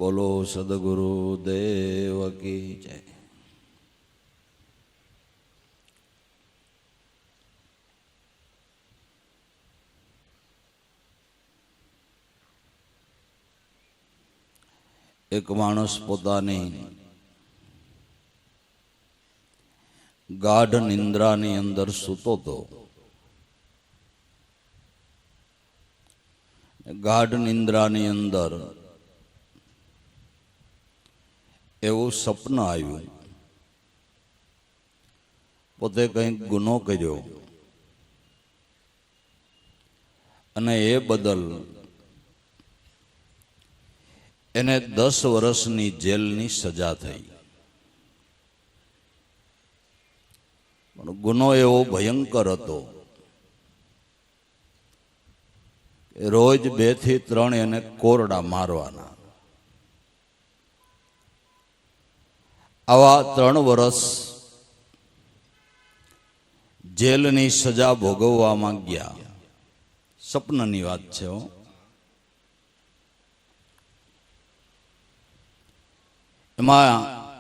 બોલો સદગુરુ દેવ કી જય। એક માણસ પોતાની ગાઢ નિંદ્રાની અંદર સૂતો હતો। ગાઢ નિંદ્રાની અંદર એવું સપન આવ્યું, પોતે કંઈક ગુનો કર્યો અને એ બદલ એને 10 વર્ષની જેલની સજા થઈ। પણ ગુનો એવો ભયંકર હતો કે રોજ 2 થી 3 એને કોરડા મારવાના। આવા 3 વર્ષ જેલની સજા ભોગવવામાં ગયા। સપનાની વાત છે હો। એમાં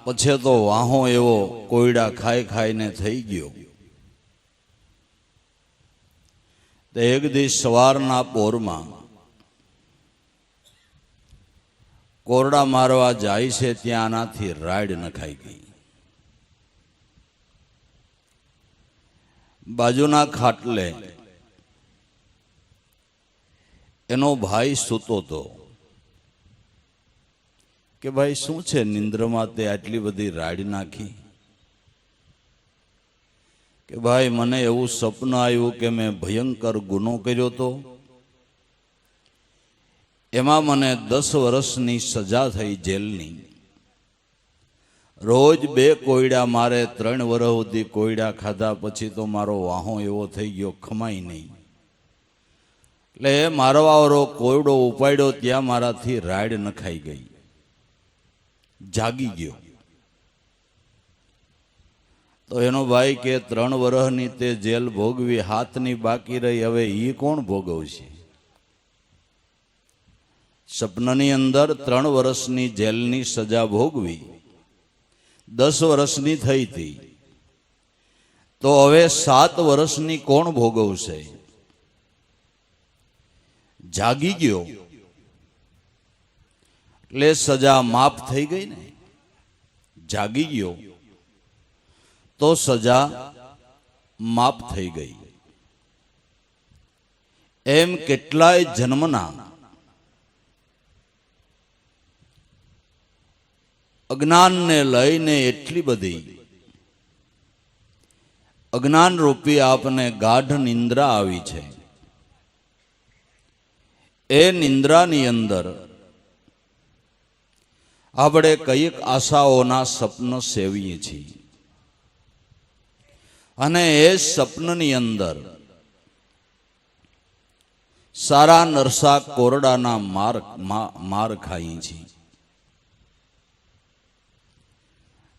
પછી તો વાહો એવો કોયડા ખાઈ ખાઈને થઈ ગયો। તો એક દિવસ સવારના પોરમાં કોરડા મારવા જાય છે, ત્યાં આનાથી રાડ નખાઈ ગઈ। બાજુના ખાટલે એનો ભાઈ સૂતો હતો કે ભાઈ શું છે, નિંદ્રમાં તે આટલી બધી રાડ નાખી? કે ભાઈ મને એવું સપનું આવ્યું કે મેં ભયંકર ગુનો કર્યો હતો, એમાં મને 10 વર્ષની સજા થઈ જેલની। રોજ 2 કોયડા મારે, 3 વર્ષ સુધી કોયડા ખાધા પછી તો મારો વાહો એવો થઈ ગયો, ખમાય નહીં। એટલે એ મારવાવાળો કોયડો ઉપાડ્યો, ત્યાં મારાથી રાડ નખાઈ ગઈ, જાગી ગયો। તો એનો ભાઈ કે 3 વર્ષની તે જેલ ભોગવી, હાથની બાકી રહી, હવે એ કોણ ભોગવશે? સપનાની અંદર 3 વર્ષની જેલની સજા ભોગવી, 10 વર્ષની થઈ હતી, તો હવે 7 વર્ષની કોણ ભોગવશે? જાગી ગયો એટલે સજા માફ થઈ ગઈ ને। જાગી ગયો તો સજા માફ થઈ ગઈ। એમ કેટલાય જન્મના અજ્ઞાનને લઈને એટલી બધી અજ્ઞાન રૂપી આપને ગાઢ નિંદ્રા આવી છે। એ નિંદ્રાની અંદર આપણે કઈક આશાઓના સપન સેવીએ છીએ અને એ સપનની અંદર સારા નરસા કોરડાના માર ખાઈએ છીએ।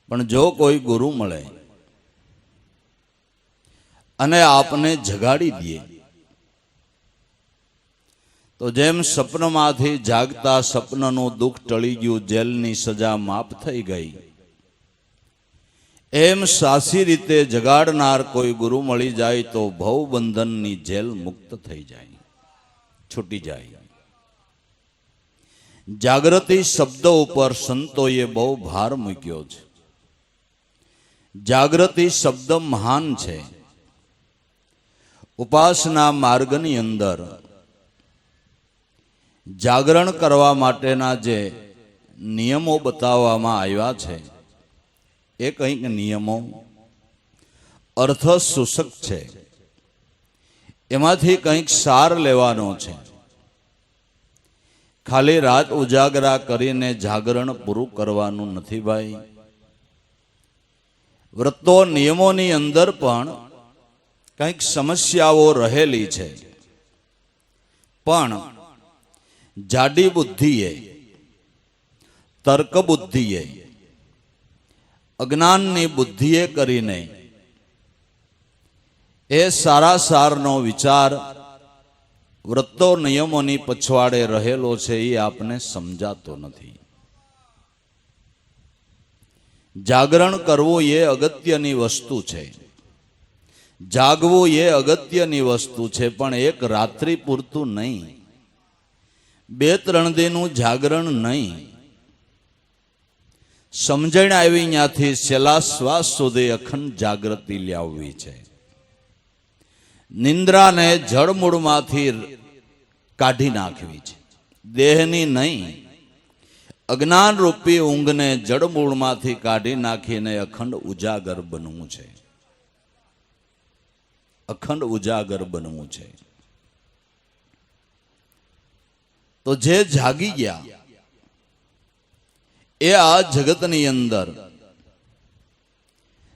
પણ જો કોઈ ગુરુ મળે અને આપને જગાડી દે, તો જેમ સપનમાંથી જાગતા સપનનું દુઃખ ટળી ગયું, જેલની સજા માફ થઈ ગઈ, એમ સાચી રીતે જગાડનાર કોઈ ગુરુ મળી જાય તો ભવબંધનની જેલ મુક્ત થઈ જાય, છૂટી જાય। જાગૃતિ શબ્દ ઉપર સંતોએ બહુ ભાર મૂક્યો છે। જાગૃતિ શબ્દ મહાન છે। ઉપાસના માર્ગની અંદર જાગરણ કરવા માટેના જે નિયમો બતાવવામાં આવ્યા છે, એ કંઈક નિયમો અર્થ સૂચક છે। એમાંથી કંઈક સાર લેવાનો છે। ખાલી રાત ઉજાગરા કરીને જાગરણ પૂરું કરવાનું નથી ભાઈ। વ્રતો નિયમોની અંદર પણ કંઈક સમસ્યાઓ રહેલી છે, પણ જાડી બુદ્ધિએ, તર્ક બુદ્ધિએ, અજ્ઞાનની બુદ્ધિએ કરીને એ સારા સારનો વિચાર વ્રતો નિયમોની પછવાડે રહેલો છે, એ આપને સમજાતો નથી। જાગરણ કરવું એ અગત્યની વસ્તુ છે, જાગવું એ અગત્યની વસ્તુ છે, પણ એક રાત્રિ પૂરતું નહીં, 2-3 દિનનું જાગરણ નહીં. સમજણ આવી ત્યાંથી છેલ્લા શ્વાસ સુધી અખંડ જાગૃતિ લાવવી છે. નિંદ્રાને જળમૂળમાંથી કાઢી નાખવી છે, દેહની નહીં. અજ્ઞાન રૂપી ઊંઘને જળમૂળમાંથી કાઢી નાખીને અખંડ ઉજાગર બનવું છે, અખંડ ઉજાગર બનવું છે. તો જે જાગી ગયા એ આ જગતની અંદર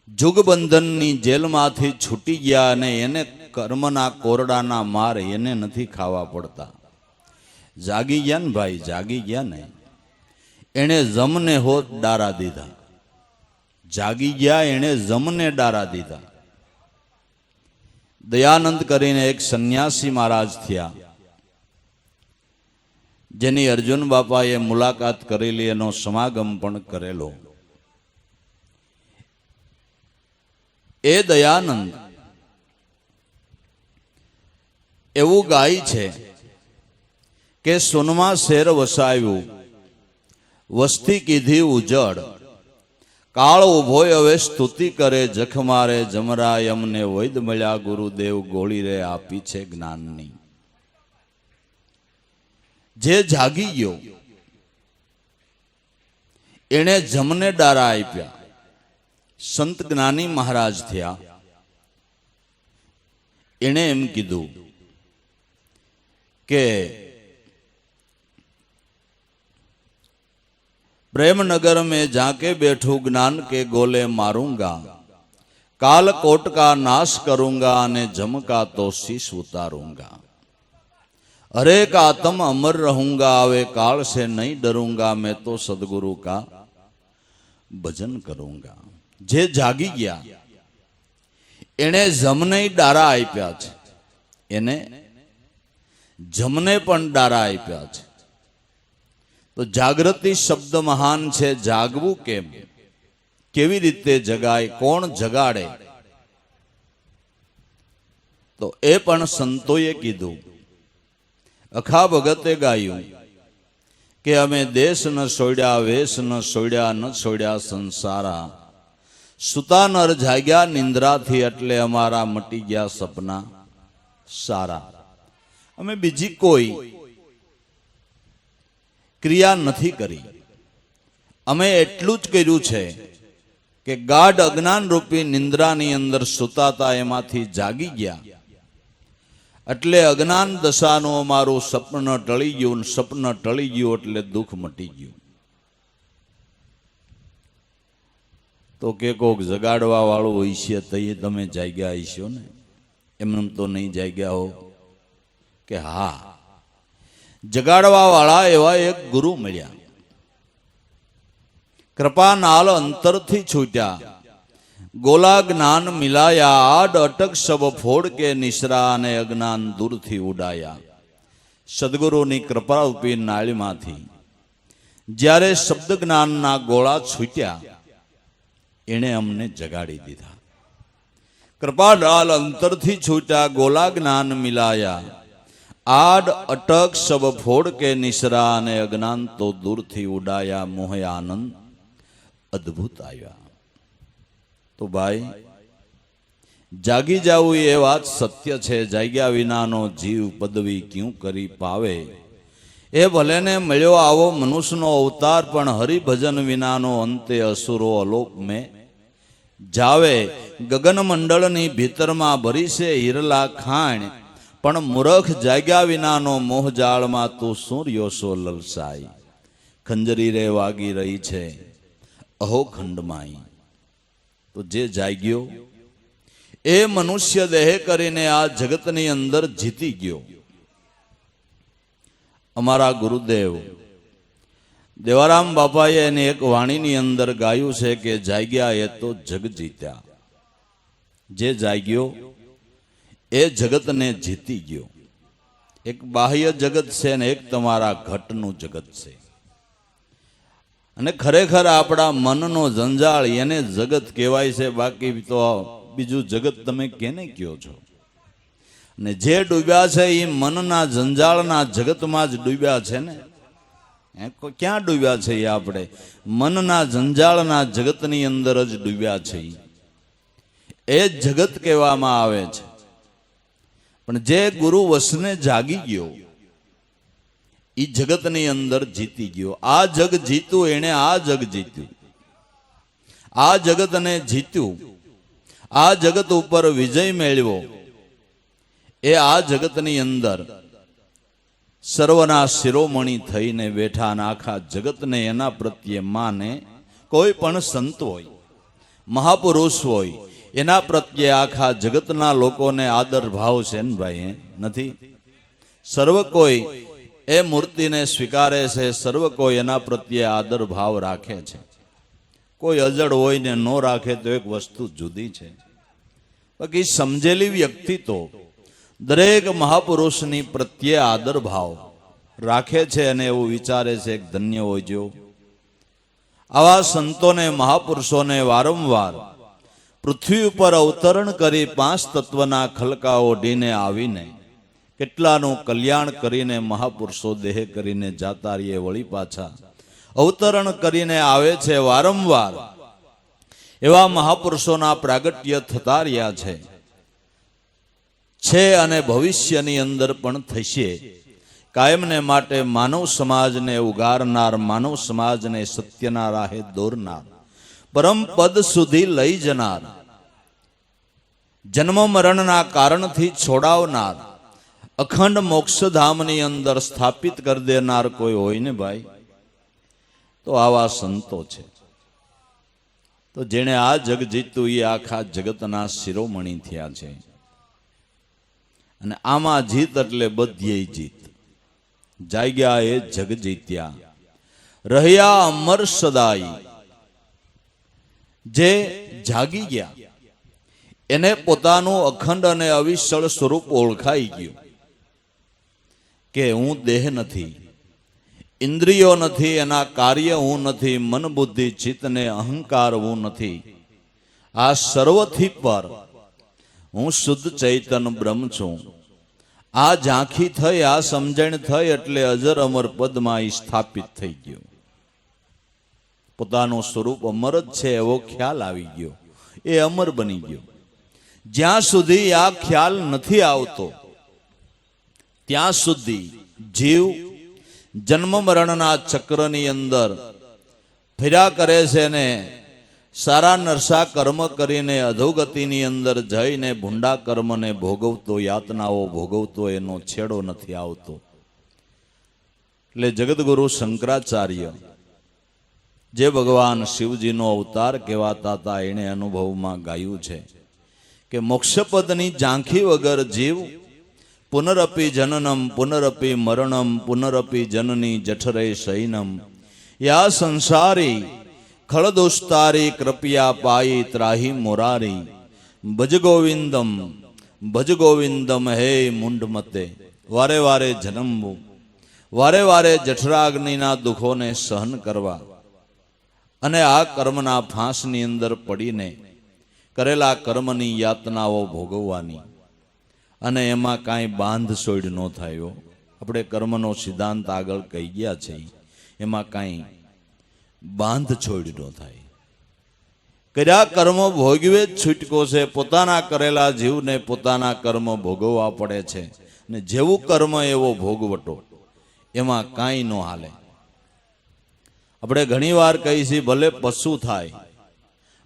જુગબંધનની જેલમાંથી છૂટી ગયા અને એને કર્મના કોરડાના માર એને નથી ખાવા પડતા. જાગી ગયા ને ભાઈ, જાગી ગયા ને. એણે જમને હોત ડારા દીધા, જાગી ગયા એણે જમને ડારા દીધા. દયાનંદ કરીને એક સંન્યાસી મહારાજ થયા, જેની અર્જુન બાપાએ મુલાકાત કરેલી, એનો સમાગમ પણ કરેલો. એ દયાનંદ એવું ગાય છે કે સોનમાં શેર વસાવ્યું, વસ્તી કીધી ઉજળ, કાળ ઉભોય હવે સ્તુતિ કરે, જખ મારે જમરાય અમને વૈદ મળ્યા, ગુરુદેવ ગોળી રે આપી છે જ્ઞાનની. જે જાગી ગયો એને જમને ડારા આપ્યા, સંત જ્ઞાની મહારાજ થયા. એને એમ કીધું કે प्रेमनगर में जाके बैठू ज्ञान के गोले मारूंगा, काल कोट का नाश करूंगा, ने जम का तो शीश उतारूंगा. हरेक आत्म अमर रहूंगा, आवे काल से नहीं डरूंगा, मैं तो सदगुरु का भजन करूंगा. जे जागी गया एने जमने डारा आप्या छे, एने जमने पण डारा आप्या छे. तो जागृति शब्द महान है. जागवू केम, केवी रीते जगाय, कोण जगाड़े? तो ए पण संतोए कीधुं. अखा भगते गायु के अमे देश न छोड्या, वेश न छोड्या, न छोड्या संसारा, सुता नर जाग्या निंद्रा थी, एटले अमारा मटी गया सपना सारा. अमे बीजी कोई क्रिया नहीं करी, अमे एटलू ज कर्युं छे के गाढ़ अज्ञान रूपी निंद्रानी अंदर सुताता एमांथी जागी गया, एटले अज्ञान दशानुं अमारुं सपन टळी गयुं. सपन टळी गयुं एटले दुख मटी गयुं. तो के कोक जगाड़वा वाळुं हशे तई तमे जाग्या हशो ने, एमनेम तो नहीं जाग्या हो के हा. जगाड़वा वाला एवा एक गुरु मिल्या, कृपा नाल अंतर थी छूट्या, गोला ज्ञान मिलाया, आड अटक सब फोड़ के निशरा, ने अज्ञान दूर थी उड़ाया. सदगुरु नी कृपा रूपी नाळी मांथी ज्यारे शब्द ज्ञान ना गोला छूट्या, एणे अमने जगाड़ी दीधा. कृपा नाल अंतर थी छूट्या, गोला ज्ञान मिलाया, आड अटक सब फोड़ के निशरा, ने अज्ञान तो दूर थी उड़ाया, मोह आनंद अद्भुत आया. तो भाई जागी जाऊ ये बात सत्य छे. जाग्या विनानो जीव पदवी क्यों करी पावे. ए भले ने मळ्यो आवो मनुष्यनो अवतार, पण हरिभजन विनानो अंते असुरो अलोक में जावे. गगन मंडलनी भीतरमां भरी से हिरला खाण, पण मूर्ख जाग्या विनानो मोह जाळमां तू सूर्यो सो ललसाई. खंजरी रे वागी रही छे अहो खंडमाई. तो जे जाग्यो ए मनुष्य देह करीने आ जगतनी अंदर जीती गयो. अमारा गुरुदेव देवाराम बापाए एनी एक वाणीनी अंदर गायुं छे के जाग्या ए तो जग जीत्या. जे जाग्यो ए जगत ने जीती गयो. एक बाह्य जगत से ने एक तमारा घटनु जगत से. અને ખરેખર આપણા મનનો જંજાળ એને જગત કહેવાય છે, બાકી તો બીજું જગત તમે કેને કયો છો? ને જે ડૂબ્યા છે એ મનના જંજાળના જગતમાં જ ડૂબ્યા છે ને. ક્યાં ડૂબ્યા છે? એ આપણે મનના જંજાળના જગતની અંદર જ ડૂબ્યા છે. એ જગત કહેવામાં આવે છે. પણ જે ગુરુ વસને જાગી ગયો એ જગતની અંદર જીતી ગયો. આ જગ જીત્યું એને, આ જગ જીત્યું, આ જગતને જીત્યું, આ જગત ઉપર વિજય મેળવ્યો. એ આ જગતની અંદર સર્વના શિરોમણી થઈને બેઠા અને આખા જગતને એના પ્રત્યે માને. કોઈ પણ સંત હોય, મહાપુરુષ હોય, એના પ્રત્યે આખા જગતના લોકોને આદર ભાવ છે ને ભાઈ? નથી. સર્વ કોઈ એ મૂર્તિને સ્વીકારે છે, સર્વ કોઈ એના પ્રત્યે આદર ભાવ રાખે છે. કોઈ અજડ હોય ને ન રાખે તો એક વસ્તુ જુદી છે. બાકી સમજેલી વ્યક્તિ તો દરેક મહાપુરુષની પ્રત્યે આદર ભાવ રાખે છે અને એવું વિચારે છે કે ધન્ય હોય જો. આવા સંતોને, મહાપુરુષોને વારંવાર પૃથ્વી ઉપર અવતરણ કરી 5 તત્વના ખલકા ઓઢીને આવીને કેટલાનું કલ્યાણ કરીને મહાપુરુષો દેહ કરીને જાતા રહીએ, વળી પાછા અવતરણ કરીને આવે છે. વારંવાર એવા મહાપુરુષોના પ્રાગટ્ય થતા રહ્યા છે અને ભવિષ્યની અંદર પણ થશે. કાયમને માટે માનવ સમાજને ઉગારનાર, માનવ સમાજને સત્યના રાહે દોરનાર, પરમ પદ સુધી લઈ જનાર, જન્મ મરણના કારણથી છોડાવનાર, અખંડ મોક્ષધામની અંદર સ્થાપિત કરી દેનાર કોઈ હોય ને ભાઈ, તો આવા સંતો છે. તો જેણે આ જગ જીત્યું એ આખા જગતના શિરોમણી થયા છે. અને આમાં જીત એટલે બધ્યે જીત. જાગ્યા એ જગ જીત્યા, રહ્યા અમર સદાઈ. જે જાગી ગયા એને પોતાનું અખંડ અને અવિચળ સ્વરૂપ ઓળખાઈ ગયું કે હું દેહ નથી, ઇન્દ્રિયો નથી, એના કાર્ય હું નથી, મન બુદ્ધિ ચિત્ત ને અહંકાર હું નથી. આ સર્વથી પર હું શુદ્ધ ચૈતન બ્રહ્મ છું. આ ઝાંખી થઈ, આ સમજણ થઈ એટલે અજર અમર પદમાં સ્થાપિત થઈ ગયો. પોતાનું સ્વરૂપ અમર જ છે એવો ખ્યાલ આવી ગયો, એ અમર બની ગયો. જ્યાં સુધી આ ખ્યાલ નથી આવતો ત્યાં સુધી જીવ જન્મ મરણના ચક્રની અંદર ફર્યા કરે છે ને સારા નરસા કર્મ કરીને અધોગતિની અંદર જઈને ભૂંડા કર્મને ભોગવતો, યાતનાઓ ભોગવતો એનો છેડો નથી આવતો. એટલે જગતગુરુ શંકરાચાર્ય જે ભગવાન શિવજીનો અવતાર કહેવાતા હતા, એણે અનુભવમાં ગાયું છે કે મોક્ષપદની ઝાંખી વગર જીવ પુનરપી જનનમ પુનરપી મરણમ પુનરપી જનની જઠરે શયનમ યા સંસારી ખળદોસ્તારી કૃપયા પાઈ ત્રાહી મોરારી ભજ ગોવિંદમ હે મુંડ મતે. વારે વારે જન્મવું, વારે વારે જઠરાગ્નિના દુઃખોને સહન કરવા અને આ કર્મના ફાંસની અંદર પડીને કરેલા કર્મની યાતનાઓ ભોગવવાની, અને એમાં કાંઈ બાંધ સોડ ન થાય. આપણે કર્મનો સિદ્ધાંત આગળ કહી ગયા છે, એમાં કાંઈ બાંધ છોડ ન થાય. કર્યા કર્મ ભોગવે જ છૂટકો છે. પોતાના કરેલા જીવને પોતાના કર્મ ભોગવવા પડે છે, ને જેવું કર્મ એવો ભોગવટો, એમાં કાંઈ ન હાલે. આપણે ઘણી વાર કહી છીએ ભલે પશુ થાય,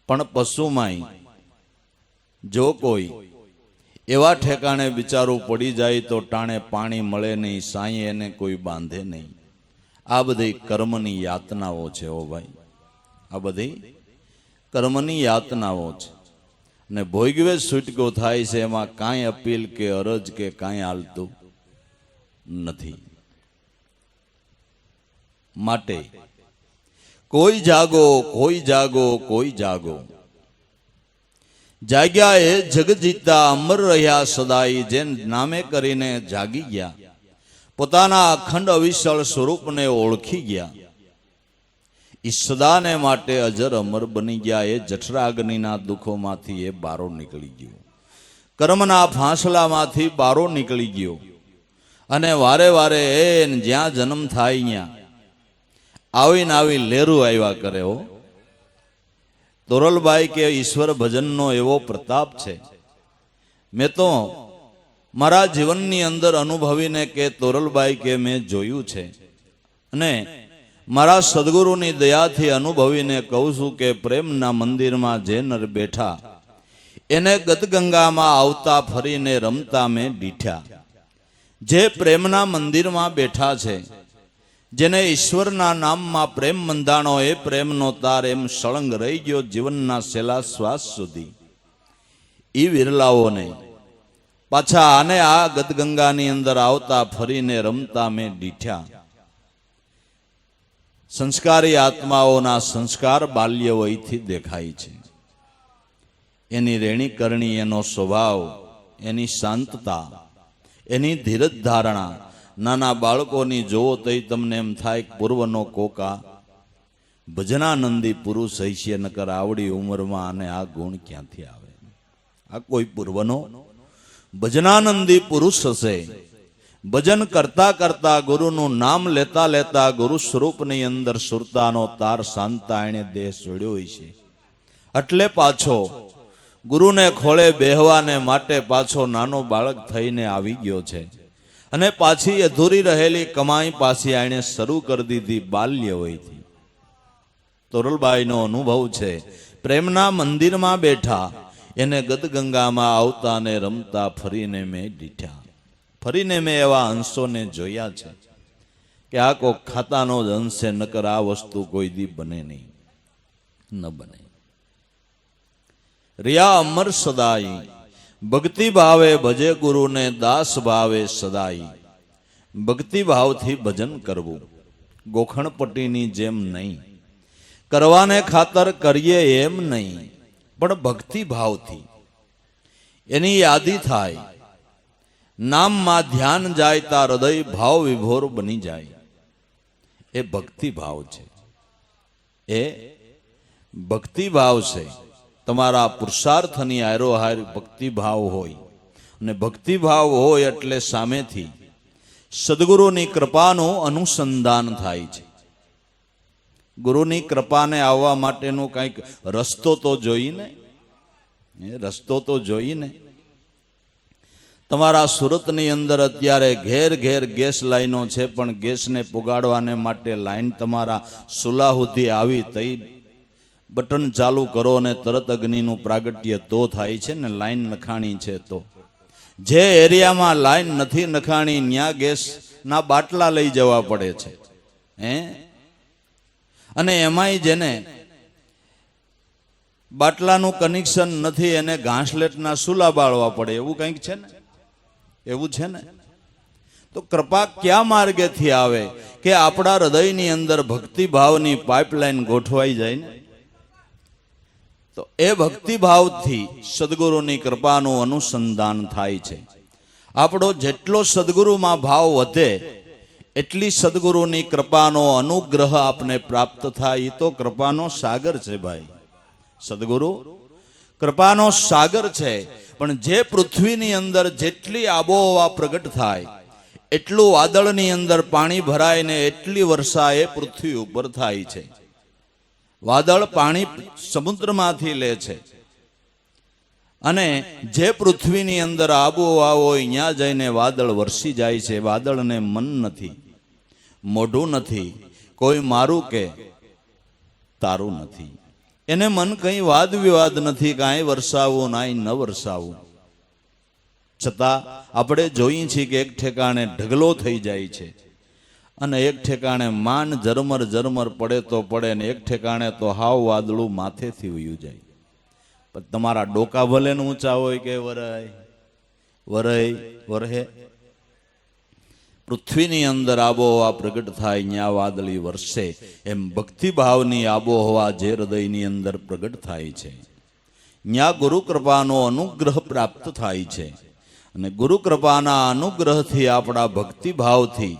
પણ પશુમાંય જો કોઈ એવા ઠેકાણે બિચારું પડી જાય તો ટાણે પાણી મળે નહીં, સાંઈ એને કોઈ બાંધે નહીં. આ બધી કર્મની યાતનાઓ છે. ઓ ભાઈ, આ બધી કર્મની યાતનાઓ છે ને ભોગવે છૂટકો થાય છે. એમાં કાંઈ અપીલ કે અરજ કે કાંઈ હાલતું નથી. માટે કોઈ જાગો, કોઈ જાગો, કોઈ જાગો. જાગ્યા એ જગ જીતા, અમર રહ્યા સદાઈ. જે નામે કરીને જાગી ગયા, પોતાના અખંડ અવિચળ સ્વરૂપને ઓળખી ગયા, એ સદાને માટે અજર અમર બની ગયા. એ જઠરાગ્નિના દુઃખોમાંથી એ બારો નીકળી ગયો, કર્મના ફાંસલામાંથી બારો નીકળી ગયો. અને વારે વારે એ જ્યાં જન્મ થાય ત્યાં આવીને આવી લેરું આવ્યા કરે. હો તોરલબાઈ કે ઈશ્વર ભજનનો એવો પ્રતાપ છે. મેં તો મારા જીવનની અંદર અનુભવીને કે તોરલબાઈ કે મેં જોયું છે, અને મારા સદગુરુની દયાથી અનુભવીને કહું છું કે પ્રેમના મંદિરમાં જે નર બેઠા એને ગદગંગામાં આવતા ફરીને રમતા મેં દીઠ્યા. જે પ્રેમના મંદિરમાં બેઠા છે, જેને ઈશ્વરના નામમાં પ્રેમ બંધાણો, એ પ્રેમનો તાર એમ સળંગ રહી ગયો જીવનના છેલ્લા શ્વાસ સુધી. એ વિરલાઓ નહીં, પાછા આને આ ગદગંગાની અંદર આવતા ફરીને રમતા મેં દીઠ્યા. સંસ્કારી આત્માઓના સંસ્કાર બાલ્ય વયથી દેખાય છે. એની રેણી કરણી, એનો સ્વભાવ, એની શાંતતા, એની ધીરજ ધારણા. નાના બાળકોની જોવો તો તમને એમ થાય પૂર્વનો કોકા ભજનાનંદી પુરુષ હૈશે, નકર આવડી ઉંમરમાં અને આ ગુણ ક્યાંથી આવે? આ કોઈ પૂર્વનો ભજનાનંદી પુરુષ હશે. ભજન કરતા કરતા, ગુરુનું નામ લેતા લેતા ગુરુ સ્વરૂપની અંદર સુરતાનો તાર શાંતા એણે દેહ છોડ્યો છે. એટલે પાછો ગુરુને ખોળે બેહવાને માટે પાછો નાનો બાળક થઈને આવી ગયો છે. અને પાછી અધૂરી રહેલી કમાઈ પાછી આણે શરૂ કરી દીધી બાલ્ય વયથી. તોરલબાઈનો અનુભવ છે, પ્રેમના મંદિરમાં બેઠા એને ગદગંગામાં આવતા ને રમતા ફરીને મેં દીઠ્યા. ફરીને મેં એવા અંશોને જોયા છે કે આ કોઈ ખાતાનો જ અંશ છે, નકર આ વસ્તુ કોઈ દી બને નહીં, ન બને. રિયા અમર સદાઈ, ભક્તિ ભાવે ભજે ગુરુને, દાસ ભાવે સદાઈ. ભક્તિ ભાવથી ભજન કરવું, ગોખણપટ્ટીની જેમ નહીં, કરવાને ખાતર કરીએ એમ નહીં, પણ ભક્તિ ભાવથી એની યાદી થાય. નામમાં ધ્યાન જાય તા હૃદય ભાવ વિભોર બની જાય. એ ભક્તિ ભાવ છે, એ ભક્તિ ભાવ છે. તમારા પુરુષાર્થની હારોહાર ભક્તિ ભાવ હોય, અને ભક્તિ ભાવ હોય એટલે સામેથી સદગુરુની કૃપાનું અનુસંધાન થાય છે. ગુરુની કૃપાને આવવા માટેનો કંઈક રસ્તો તો જોઈને, રસ્તો તો જોઈને. તમારા સુરતની અંદર અત્યારે ઘેર ઘેર ગેસ લાઈનો છે, પણ ગેસને પુગાડવાને માટે લાઈન તમારા સુલા સુધી આવી તઈ બટન ચાલુ કરો અને તરત અગ્નિનું પ્રાગટ્ય તો થાય છે ને. લાઈન નખાણી છે તો, જે એરિયામાં લાઈન નથી નખાણી ત્યાં ગેસના બાટલા લઈ જવા પડે છે. અને એમાંય જેને બાટલાનું કનેક્શન નથી એને ઘાસલેટના સુલા બાળવા પડે. એવું કંઈક છે ને, એવું છે ને. તો કૃપા ક્યાં માર્ગેથી આવે કે આપણા હૃદયની અંદર ભક્તિ ભાવની પાઇપલાઇન ગોઠવાઈ જાય ને. તો એ ભક્તિ ભાવથી સદગુરુની કૃપાનું અનુસંધાન થાય છે. આપણો જેટલો સદગુરુમાં ભાવ વધે એટલી સદગુરુની કૃપાનો અનુગ્રહ આપને પ્રાપ્ત થાય. એ તો કૃપાનો સાગર છે ભાઈ. સદગુરુ કૃપાનો સાગર છે. પણ જે પૃથ્વીની અંદર જેટલી આબોહવા પ્રગટ થાય એટલું વાદળની અંદર પાણી ભરાય ને એટલી વર્ષા એ પૃથ્વી ઉપર થાય છે. વાદળ પાણી સમુદ્રમાંથી લે છે, અને જે પૃથ્વીની અંદર આબોહવા હોય ત્યાં જઈને વાદળ વરસી જાય છે. વાદળને મન નથી, મોઢું નથી, કોઈ મારું કે તારું નથી. એને મન કંઈ વાદ વિવાદ નથી, કાંઈ વરસાવવું નાય ન વરસાવવું. છતાં આપણે જોઈએ છીએ કે એક ઠેકાણે ઢગલો થઈ જાય છે, અને એક ઠેકાણે માન ઝરમર ઝરમર પડે તો પડે, ને એક ઠેકાણે તો હાવ વાદળું માથેથી વયું જાય. પણ તમારા ડોકા ભલે ને ઊંચા હોય કે વરહે પૃથ્વીની અંદર આબોહવા પ્રગટ થાય ત્યાં વાદળી વરસે. એમ ભક્તિભાવની આબોહવા જે હૃદયની અંદર પ્રગટ થાય છે ત્યાં ગુરુ કૃપાનો અનુગ્રહ પ્રાપ્ત થાય છે. અને ગુરુ કૃપાના અનુગ્રહથી આપણા ભક્તિભાવથી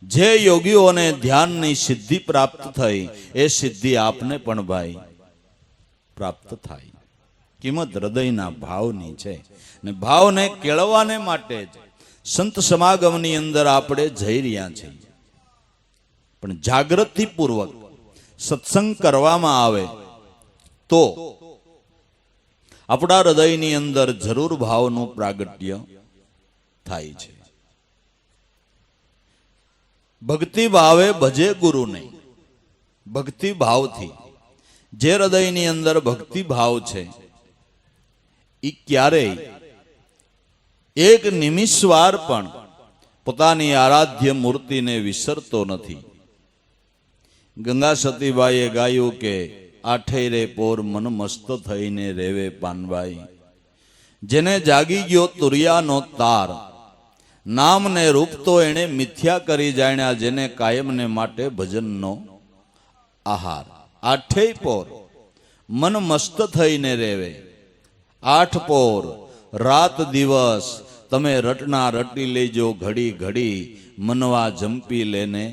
જે યોગીઓને ધ્યાનની સિદ્ધિ પ્રાપ્ત થઈ એ સિદ્ધિ આપને પણ ભાઈ પ્રાપ્ત થાય. કિંમત હૃદયના ભાવની છે ને ભાવને કેળવવાને માટે જ સંત સમાગમની અંદર આપણે જઈ રહ્યા છીએ. પણ જાગૃતિપૂર્વક સત્સંગ કરવામાં આવે તો આપણા હૃદયની અંદર જરૂર ભાવનું પ્રાગટ્ય થાય છે. ભક્તિ ભાવે ભજે ગુરુને, ભક્તિ ભાવથી જે હૃદયની અંદર ભક્તિ ભાવ છે એ ક્યારેય એક નિમિષવાર પણ પોતાની આરાધ્ય મૂર્તિને વિસરતો નથી. ગંગા સતીબાઈએ ગાયું કે આઠે રે પોર મન મસ્ત થઈને રેવે પાનબાઈ, જેને જાગી ગયો તુરિયાનો તાર, નામ ને રૂપ તો એણે મિથ્યા કરી જાણ્યા, જેને કાયમને માટે ભજનનો આહાર. આઠે પોર મન મસ્ત થઈને રેવે. આઠ પોર રાત દિવસ તમે રટના રટી લેજો, ઘડી ઘડી મનવા જંપી લેને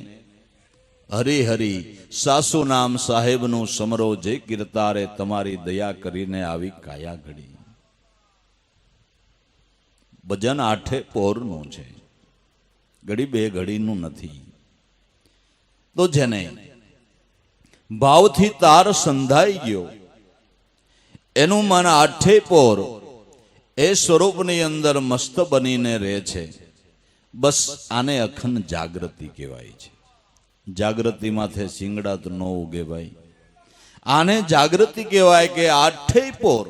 હરી હરી, સાસુ નામ સાહેબનું સમરો જે કીર્તારે, તમારી દયા કરીને આવી કાયા ઘડી. ભજન આઠે પોરનું છે, ઘડી બે ઘડીનું નથી. તો જેને ભાવથી તાર સંધાઈ ગયો એનું મન આઠે પોર એ સ્વરૂપની અંદર મસ્ત બનીને રહે છે. બસ આને અખંડ જાગૃતિ કહેવાય છે. જાગૃતિ માથે શિંગડા તો ન ઉગે ભાઈ. આને જાગૃતિ કહેવાય કે આઠે પોર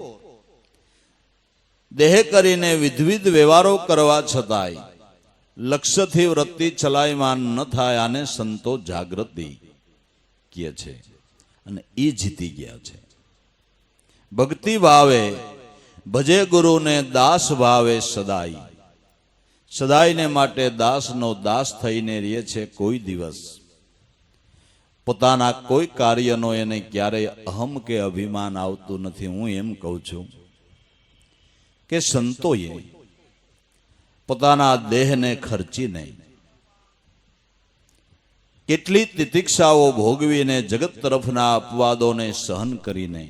દેહ કરીને વિધવિધ વ્યવહારો કરવા છતાંય લક્ષ્યથી વૃત્તિ ચલાયમાન ન થાય. આને સંતો જાગૃતિ કહે છે અને એ જીતી ગયા છે. ભક્તિ ભાવે ભજે ગુરુને, દાસ ભાવે સદાય. સદાયને માટે દાસનો દાસ થઈને રહે છે. કોઈ દિવસ પોતાના કોઈ કાર્યનો એને ક્યારેય અહમ કે અભિમાન આવતું નથી. હું એમ કહું છું કે સંતોએ પોતાના દેહને ખર્ચીને કેટલી તિતિક્ષાઓ ભોગવીને, જગત તરફના અપવાદોને સહન કરીને,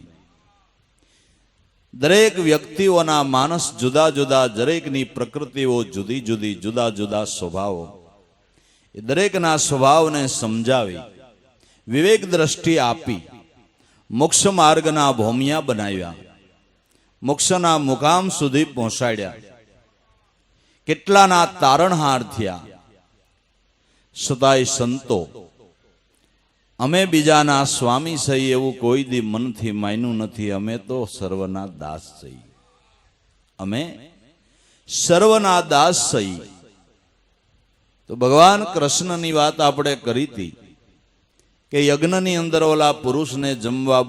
દરેક વ્યક્તિઓના માનસ જુદા જુદા, દરેકની પ્રકૃતિઓ જુદી જુદી, જુદા જુદા સ્વભાવો, એ દરેકના સ્વભાવને સમજાવી વિવેક દ્રષ્ટિ આપી મોક્ષ માર્ગના ભોમિયા બનાવ્યા, મોક્ષના મુકામ સુધી પહોંચાડ્યા. કેટલાના તારણહાર થયા. છતાંય સંતો અમે બીજાના સ્વામી સહી એવું કોઈ દી મનથી માન્યું નથી. અમે તો સર્વના દાસ સહી, અમે સર્વના દાસ સહી. તો ભગવાન કૃષ્ણની વાત આપણે કરી હતી કે યજ્ઞની અંદર ઓલા પુરુષને જમવા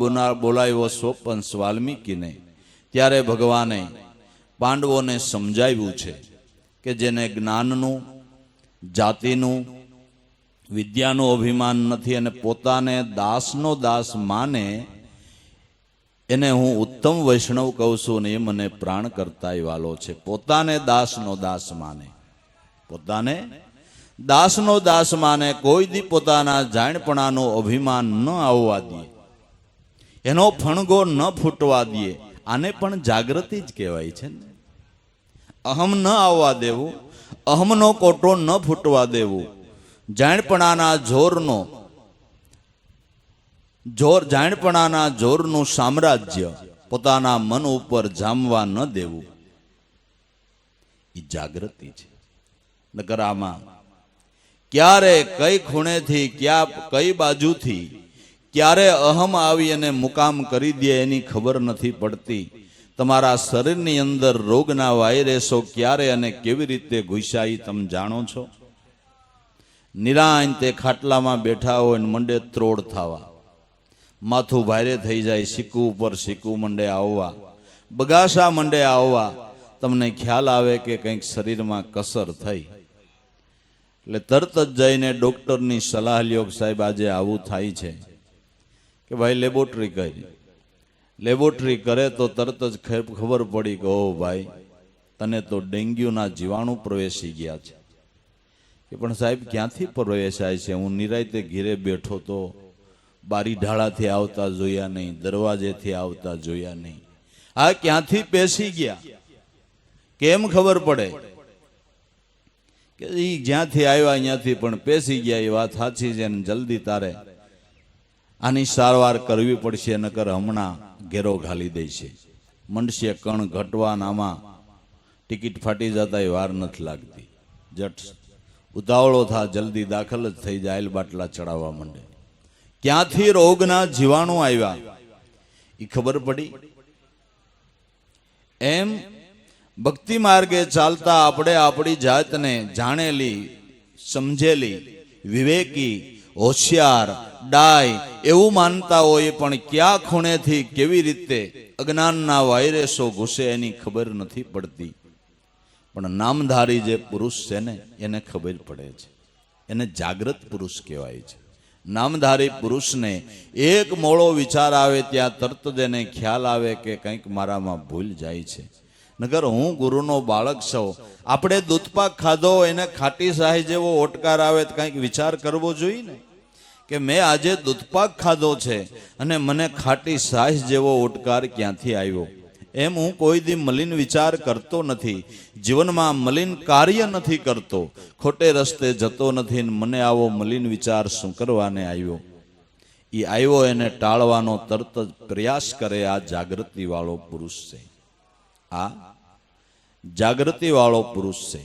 બોલાવ્યો સ્વપંસ વાલ્મીકીને, ત્યારે ભગવાને પાંડવોને સમજાવ્યું છે કે જેને જ્ઞાનનું, જાતિનું, વિદ્યાનું અભિમાન નથી અને પોતાને દાસનો દાસ માને એને હું ઉત્તમ વૈષ્ણવ કહું છું ને એ મને પ્રાણ કરતા વાલો છે. પોતાને દાસનો દાસ માને, પોતાને દાસનો દાસ માને, કોઈ દી પોતાના જાણપણાનું અભિમાન ન આવવા દે, એનો ફણગો ન ફૂટવા દે. આને પણ જાગૃતિ જ કહેવાય છે ને. અહમ ન આવવા દેવું, અહમનો કોટો ન ફૂટવા દેવું, જાણપણાના જાણપણાના જોરનું સામ્રાજ્ય પોતાના મન ઉપર જામવા ન દેવું, એ જાગૃતિ છે. નકર આમાં ક્યારે કઈ ખૂણેથી, કઈ બાજુથી ક્યારે અહમ આવી અને મુકામ કરી દે એની ખબર નથી પડતી. તમારા શરીરની અંદર રોગના વાયરસો ક્યારે અને કેવી રીતે ઘૂસ્યા તમે જાણો છો? નિરાંતે ખાટલામાં બેઠા હોય ને મંડે ત્રોડ થવા, માથું ભારે થઈ જાય, શીકું ઉપર શીકું મંડે આવવા, બગાસા મંડે આવવા, તમને ખ્યાલ આવે કે કંઈક શરીરમાં કસર થઈ. એટલે તરત જ જઈને ડોક્ટરની સલાહ લ્યો કે સાહેબ આજે આવું થાય છે, કે ભાઈ લેબોરેટરી કરી. લેબોરેટરી કરે તો તરત જ ખબર પડી કે ઓ ભાઈ તને તો ડેન્ગ્યુના જીવાણુ પ્રવેશી ગયા છે. કે પણ સાહેબ ક્યાંથી પ્રવેશાય છે? હું નિરાયતે ઘીરે બેઠો તો બારી ઢાળાથી આવતા જોયા નહીં, દરવાજેથી આવતા જોયા નહીં. આ ક્યાંથી પેસી ગયા? કેમ ખબર પડે કે એ જ્યાંથી આવ્યા અહીંયાથી પણ પેસી ગયા? એ વાત સાચી છે. જલ્દી તારે આની સારવાર કરવી પડશે, નકર હમણાં ઘેરો ઘાલી દે છે. મંડશે કણ ઘટવા, આમાં ટિકિટ ફાટી જતા વાર નથી લાગતી. જટ ઉતાવળો થા, જલ્દી દાખલ જ થઈ જાય, બાટલા ચડાવવા માંડે. ક્યાંથી રોગના જીવાણુ આવ્યા એ ખબર પડી. એમ ભક્તિ માર્ગે ચાલતા આપણે આપણી જાતને જાણેલી, સમજેલી, વિવેકી, હોશિયાર, ડાય એવું માનતા હોય, પણ ક્યાં ખૂણેથી કેવી રીતે અજ્ઞાનના વાયરસો ઘૂસે એની ખબર નથી પડતી. પણ નામધારી જે પુરુષ છે ને એને ખબર પડે છે. એને જાગૃત પુરુષ કહેવાય છે. નામધારી પુરુષને એક મોળો વિચાર આવે ત્યાં તરત જ એને ખ્યાલ આવે કે કંઈક મારામાં ભૂલ જાય છે. નગર હું ગુરુનો બાળક છું, આપણે દૂધપાક ખાધો, એને ખાટી શાહી જેવો ઓટકાર આવે તો કંઈક વિચાર કરવો જોઈએ ને, કે મેં આજે દૂધપાક ખાધો છે અને મને ખાટી શાહી જેવો ઓટકાર ક્યાંથી આવ્યો? એમ હું કોઈ દી મલિન વિચાર કરતો નથી, જીવનમાં મલિન કાર્ય નથી કરતો, ખોટે રસ્તે જતો નથી. મને આવો મલિન વિચાર શું કરવાને આવ્યો? એ આવ્યો એને ટાળવાનો તરત જ પ્રયાસ કરે. આ જાગૃતિ વાળો પુરુષ છે. આ જાગૃતિ વાળો પુરુષ છે.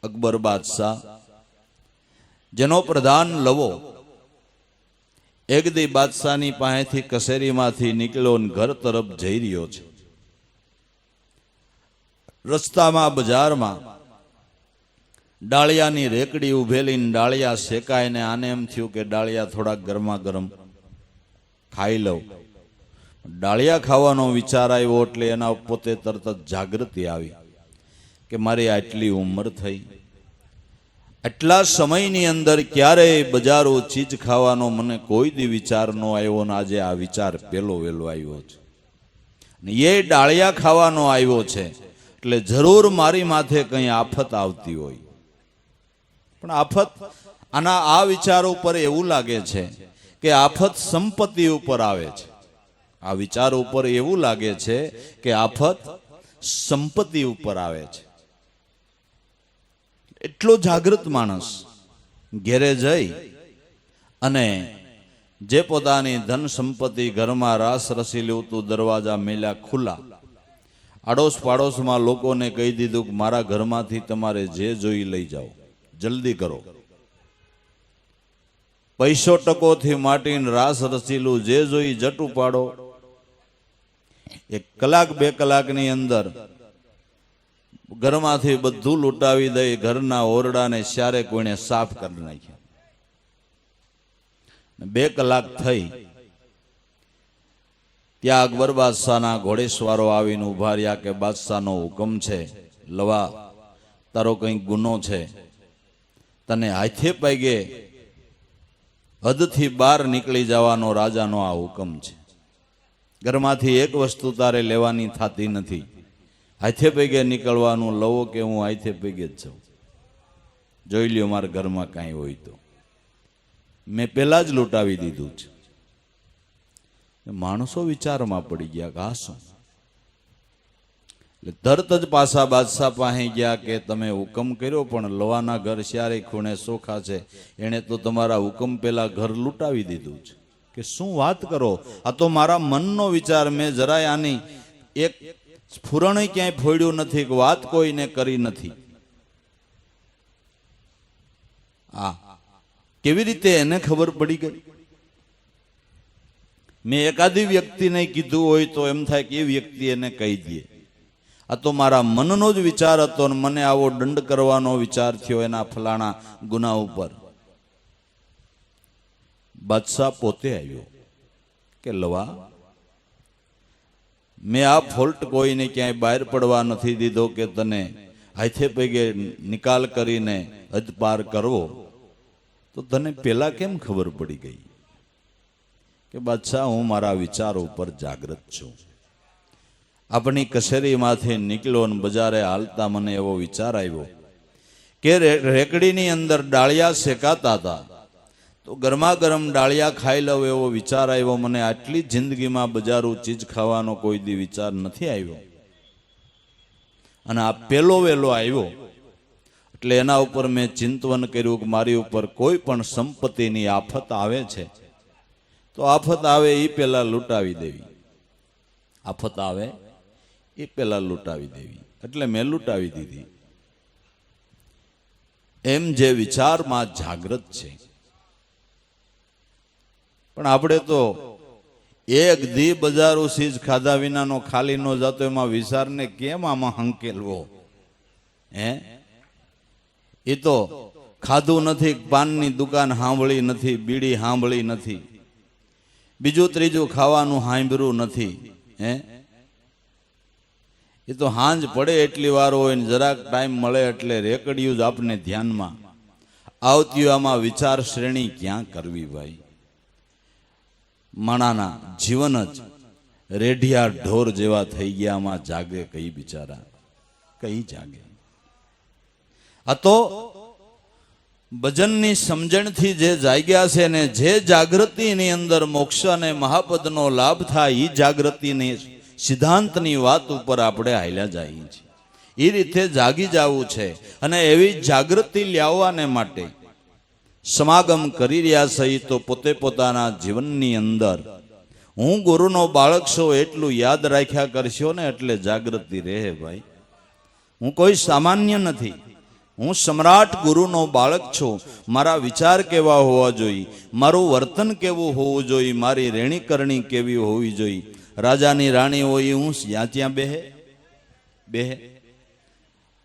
અકબર બાદશાહ, જેનો પ્રધાન લવો એક દી બાદશાહની પાસેથી કસેરીમાંથી નીકળ્યો ને ઘર તરફ જઈ રહ્યો છે. રસ્તામાં બજારમાં ડાળિયાની રેકડી ઉભેલી, ડાળિયા શેકાય ને આને એમ થયું કે ડાળિયા થોડા ગરમા ગરમ ખાઈ લઉં. ડાળિયા ખાવાનો વિચાર આવ્યો એટલે એના પોતે તરત જ જાગૃતિ આવી કે મારી આટલી ઉંમર થઈ, આટલા સમયની અંદર ક્યારેય બજારો ચીજ ખાવાનો મને કોઈ દી વિચાર ન આવ્યો, ને આજે આ વિચાર પેલો વેલો આવ્યો છે. એ ડાળિયા ખાવાનો આવ્યો છે એટલે જરૂર મારી માથે કંઈ આફત આવતી હોય. પણ આફત આના આ વિચાર ઉપર એવું લાગે છે કે આફત સંપત્તિ ઉપર આવે છે. આ વિચાર ઉપર એવું લાગે છે કે આફત સંપત્તિ ઉપર આવે છે. એટલો જાગૃત માણસ ઘેરે જઈ અને જે પોતાની ધન સંપત્તિ ઘરમાં રાસ રસી લેવતું દરવાજા મેલ્યા ખુલ્લા, આડોશ પાડોશમાં લોકોને કહી દીધું કે મારા ઘરમાંથી તમારે જે જોઈ લઈ જાઓ, જલ્દી કરો. પૈસો ટકોથી માટીને રાસ રસીલું જે જોઈ જટ ઉપાડો. 1 કલાક 2 કલાકની અંદર ઘરમાંથી બધું લૂંટાવી દઈ ઘરના ઓરડાને સારે કોઈને સાફ કરી નાખ્યા. 2 કલાક થઈ ત્યાં અકબર બાદશાહના ઘોડેસવારો આવીને ઉભા રહ્યા કે બાદશાહનો હુકમ છે, લવા તારો કંઈક ગુનો છે, તને હાથે પગે હદથી બહાર નીકળી જવાનો રાજાનો આ હુકમ છે. ઘરમાંથી એક વસ્તુ તારે લેવાની થતી નથી, હાથે પગે નીકળવાનું. લવો કે હું હાથે પગે જ છું, જોઈ લ્યો મારા ઘરમાં કાંઈ હોય તો, મેં પહેલા જ લૂંટાવી દીધું છે. માણસો વિચારમાં પડી ગયા કે આ શું? એટલે તરત જ પાછા બાદશાહ પાસે ગયા કે તમે હુકમ કર્યો પણ લવાના ઘર ચારે ખૂણે સોખા છે, એણે તો તમારા હુકમ પહેલા ઘર લૂંટાવી દીધું છે. કે શું વાત કરો? આ તો મારા મનનો વિચાર, મેં જરાય આની એક સ્ફુરણ ક્યાંય ફોડ્યું નથી, કે વાત કોઈને કરી નથી. આ કેવી રીતે એને ખબર પડી ગઈ? મેં એકાદી વ્યક્તિને કીધું હોય તો એમ થાય કે એ વ્યક્તિ એને કહી દે. આ તો મારા મનનો જ વિચાર હતો ને મને આવો દંડ કરવાનો વિચાર થયો એના ફલાણા ગુના ઉપર. બાદશાહ પોતે આવ્યો કે લવા, મેં આ ફોલ્ટ કોઈને ક્યાંય બહાર પડવા નથી દીધો કે તને હાથે પગે નિકાલ કરીને હદ પાર કરવો, તો તને પેલા કેમ ખબર પડી ગઈ? કે બાદશાહ હું મારા વિચારો ઉપર જાગૃત છું. આપણી કચેરીમાંથી નીકળ્યો અને બજારે હાલતા મને એવો વિચાર આવ્યો કે રેકડીની અંદર ડાળિયા શેકાતા હતા, તો ગરમા ગરમ ડાળિયા ખાઈ લઉં એવો વિચાર આવ્યો મને. આટલી જિંદગીમાં બજારું ચીજ ખાવાનો કોઈ દી વિચાર નથી આવ્યો, અને આ પેલો વેલો આવ્યો. એટલે એના ઉપર મેં ચિંતન કર્યું કે મારી ઉપર કોઈ પણ સંપત્તિની આફત આવે છે તો આફત આવે એ પેલા લૂંટાવી દેવી, આફત આવે એ પેલા લૂંટાવી દેવી. એટલે મેં લૂંટાવી દીધી. એમ જે વિચારમાં જાગૃત છે. પણ આપણે તો એક દી બજારું સીજ ખાધા વિનાનો ખાલી નો જતો, એમાં વિચારને કેમ આમાં હંકેલવો? એ તો ખાધું નથી, પાનની દુકાન સાંભળી નથી, બીડી સાંભળી નથી, બીજું ત્રીજું ખાવાનું સાંભળ્યું નથી. એ તો હાંજ પડે એટલી વાર હોય ને જરાક ટાઈમ મળે એટલે રેકડિયું જ આપને ધ્યાનમાં આવતી. આમાં વિચાર શ્રેણી ક્યાં કરવી ભાઈ? માણાના જીવન જ રેઢિયા ઢોર જેવા થઈ ગયા. આમાં જાગે કઈ બિચારા? કઈ જાગે? આ તો ભજનની સમજણથી જે જાગ્યા છે ને, જે જાગૃતિની અંદર મોક્ષ અને મહાપદનો લાભ થાય, એ જાગૃતિની સિદ્ધાંતની વાત ઉપર આપણે હાલ્યા જઈએ છીએ. એ રીતે જાગી જવું છે. અને એવી જાગૃતિ લાવવાને માટે સમાગમ કરી રહ્યા છે. તો પોતે પોતાના જીવનની અંદર હું ગુરુનો બાળક છું એટલું યાદ રાખ્યા કરશો ને, એટલે જાગૃતિ રહે ભાઈ. હું કોઈ સામાન્ય નથી, હું સમ્રાટ ગુરુનો બાળક છું. મારા વિચાર કેવા હોવા જોઈએ, મારું વર્તન કેવું હોવું જોઈએ, મારી રેણી કરણી કેવી હોવી જોઈએ. રાજાની રાણી હોય હું જ્યાં ત્યાં બેહે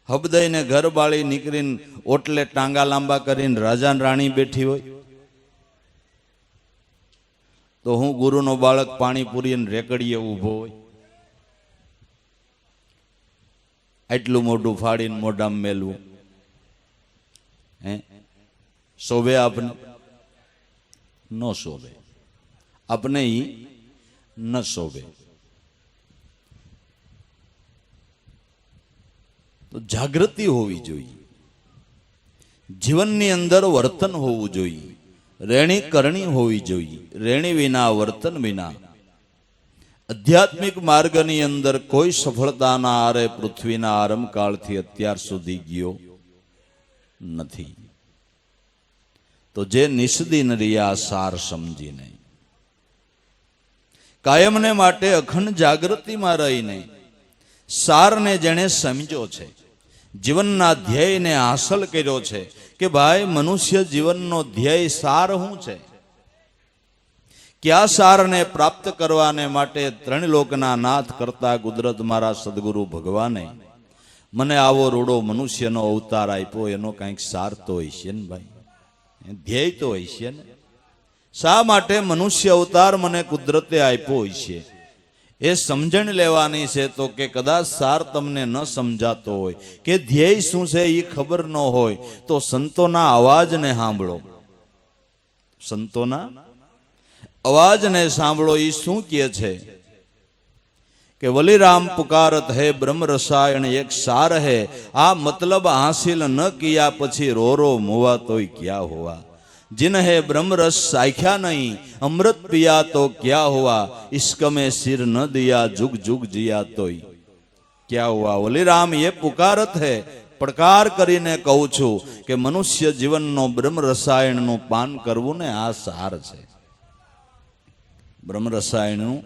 હબદઈને ઘર બાળી નીકળીને ઓટલે ટાંગા લાંબા કરીને રાજા રાણી બેઠી હોય, તો હું ગુરુનો બાળક પાણીપુરી રેકડીએ ઊભો હોય, આટલું મોઢું ફાડીને મોઢામાં મેલવું શોભે? આપને ન શોભે, આપને ઈ ન શોભે. તો જાગૃતિ હોવી જોઈએ, જીવનની અંદર વર્તન હોવું જોઈએ, રેણી કરણી હોવી જોઈએ. રેણી વિના, વર્તન વિના આધ્યાત્મિક માર્ગની અંદર કોઈ સફળતાના આરે પૃથ્વીના આરંભકાળથી અત્યાર સુધી ગયો નથી. તો જે નિષદિન રહ્યા સાર સમજીને, કાયમને માટે અખંડ જાગૃતિમાં રહીને સારને જેણે સમજ્યો છે, જીવનના ધ્યેયને હાંસલ કર્યો છે કે ભાઈ મનુષ્ય જીવનનો ધ્યેય સાર શું છે? ક્યાં સારને પ્રાપ્ત કરવાને માટે ત્રણ લોકના નાથ કરતા કુદરત મારા સદગુરુ ભગવાને મને આવો રૂડો મનુષ્યનો અવતાર આપ્યો. એનો કંઈક સાર તો હશે ને ભાઈ, ધ્યેય તો હશે ને. શા માટે મનુષ્ય અવતાર મને કુદરતે આપ્યો હશે? એ સમજણ લેવાની છે. તો કે કદાચ સાર તમને ન સમજાતો હોય કે ધ્યેય શું છે એ ખબર ન હોય, તો સંતોના અવાજને સાંભળો, સંતોના અવાજને સાંભળો. એ શું કહે છે કે વલીરામ પુકારત હે બ્રહ્મ રસાયણ એક સાર હે, આ મતલબ હાસિલ ન કિયા પછી રો રો મુવા તોય ક્યાં હોવા, जिन्हें ब्रह्म रस साख्या नहीं अमृत पिया तो क्या हुआ, इश्क में सिर न दिया जुग जुग जिया तो क्या हुआ. वलीराम ये पुकारत है, પડકાર કરીને કહું છું કે મનુષ્ય જીવનનો બ્રહ્મ રસાયણનું પાન કરવું ને આ સાર છે. બ્રહ્મ રસાયણનું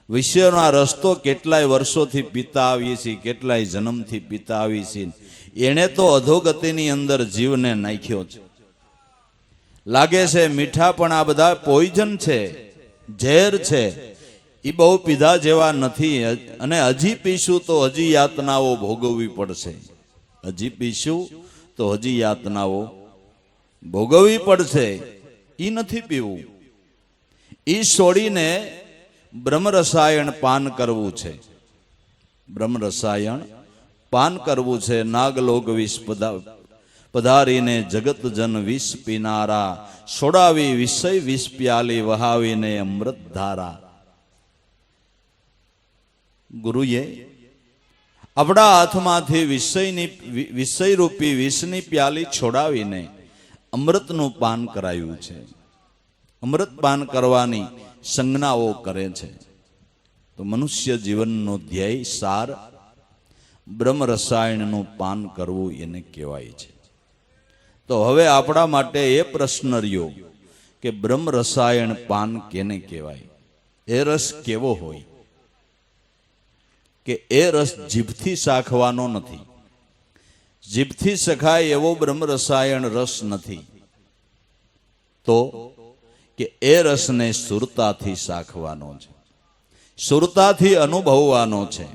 વિષયનો રસ્તો કેટલાય વર્ષોથી પીતા આવીએ છીએ, કેટલાય જન્મથી પીતા આવીએ છીએ. એણે તો અધોગતિની અંદર જીવને નાખ્યો છે. લાગે છે મીઠા, પણ આ બધા પોઈઝન છે, ઝેર છે. એ બહુ પીધા જેવા નથી. અને હજી પીશું તો હજી યાતનાઓ ભોગવવી પડશે. હજી પીશું તો હજી યાતનાઓ ભોગવવી પડશે. એ નથી પીવું. એ છોડીને બ્રહ્મ રસાયણ પાન કરવું છે. બ્રહ્મ રસાયણ પાન કરવું છે. નાગલોક વિષ પધારીને જગત જન વિષ પીનારા, છોડાવી વિષય વિષ પ્યાલી વહાવીને અમૃત ધારા. ગુરુએ આપણા હાથમાંથી વિષયરૂપી વિષની પ્યાલી છોડાવીને અમૃતનું પાન કરાયું છે. અમૃત પાન કરવાની સંજ્ઞાઓ કરે છે. તો મનુષ્ય જીવનનો ધ્યેય સાર બ્રહ્મ રસાયણનું પાન કરવું એને કહેવાય છે. તો હવે આપણા માટે એ પ્રશ્ન રહ્યો કે બ્રહ્મ રસાયણ પાન કેને કહેવાય? એ રસ કેવો હોય? કે એ રસ જીભથી ચાખવાનો નથી. જીભથી સખાય એવો બ્રહ્મ રસાયણ રસ નથી. તો કે એ રસને સુરતાથી ચાખવાનો છે, સુરતાથી અનુભવવાનો છે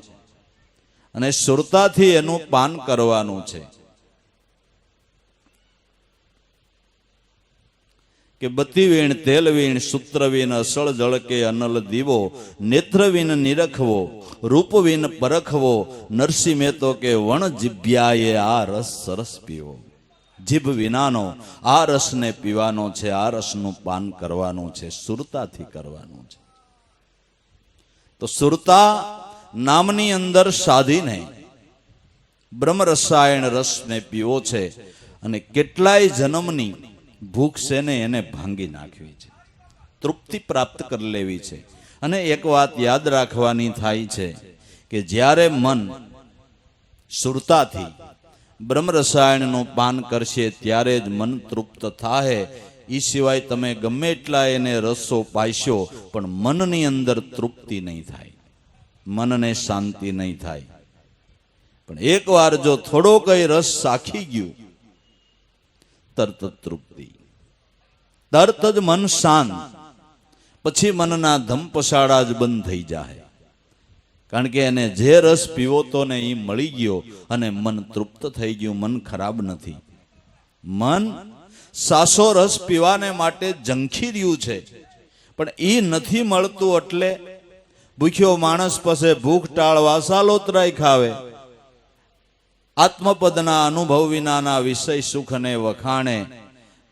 અને સુરતાથી એનું પાન કરવાનું છે. કે બત્તીવીણ તેલવીણ સૂત્રવીણ અસળ જળકે અનલ દીવો, નેત્રવીન નિરખવો રૂપવીન પરખવો, નરસિંહ મહેતો કે વણ જીભ્યાએ આ રસ સરસ પીવો. જીભ વિનાનો આ રસને પીવાનો છે, આ રસનું પાન કરવાનું છે, સુરતાથી કરવાનું છે. તો સુરતા નામની અંદર સાધીને બ્રહ્મ રસાયણ રસને પીવો છે અને કેટલાય જન્મની ભૂખ છે ને એને ભાંગી નાખવી છે, તૃપ્તિ પ્રાપ્ત કરી લેવી છે. અને એક વાત યાદ રાખવાની થાય છે કે જ્યારે મન સુરતાથી બ્રહ્મ રસાયણનું પાન કરશે ત્યારે જ મન તૃપ્ત થાય. એ સિવાય તમે ગમે એટલા એને રસો પાઈશો પણ મનની અંદર તૃપ્તિ નહીં થાય, મનને શાંતિ નહીં થાય. પણ એકવાર જો થોડો કઈ રસ સાખી ગયું તરત તૃપ્તિ, તરત જ મન શાંત. પછી મનના ધમપસાડા જ બંધ થઈ જાય, કારણ કે એને જે રસ પીવો તો ને એ મળી ગયો અને મન તૃપ્ત થઈ ગયું. મન ખરાબ નથી, મન સાસો રસ પીવાને માટે ઝંખી રહ્યું છે પણ એ નથી મળતું. એટલે ભૂખ્યો માણસ પાસે ભૂખ ટાળવા સાલોતરાય ખાવે. આત્મપદના અનુભવ વિનાના વિષય સુખને વખાણે,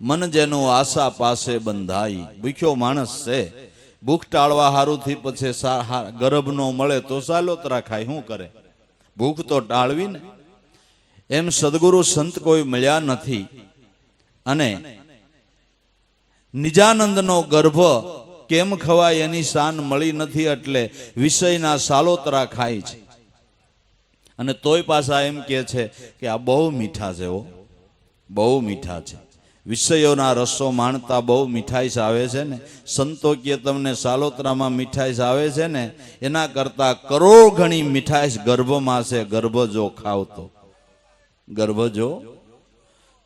મન જેનું આશા પાસે બંધાઈ. ભૂખ્યો માણસ છે, ભૂખ ટાળવા હારુંથી પછી ગર્ભ નો મળે તો સાલોતરા ખાય, શું કરે? ભૂખ તો ટાળવી ને. એમ સદગુરુ સંત કોઈ મળ્યા નથી અને નિજાનંદનો ગર્ભ કેમ ખવાય એની શાન મળી નથી, એટલે વિષયના સાલોતરા ખાય છે. અને તોય પાછા એમ કે છે કે આ બહુ મીઠા છે, બહુ મીઠા છે. વિષયોના રસો માણતા બહુ મીઠાઈશ આવે છે ને. સંતો કે તમને સાલોતરામાં મીઠાઈશ આવે છે ને, એના કરતા કરોડ ગણી મીઠાઈશ ગર્ભમાં છે. ગર્ભ જો ખાવ તો, ગર્ભ જો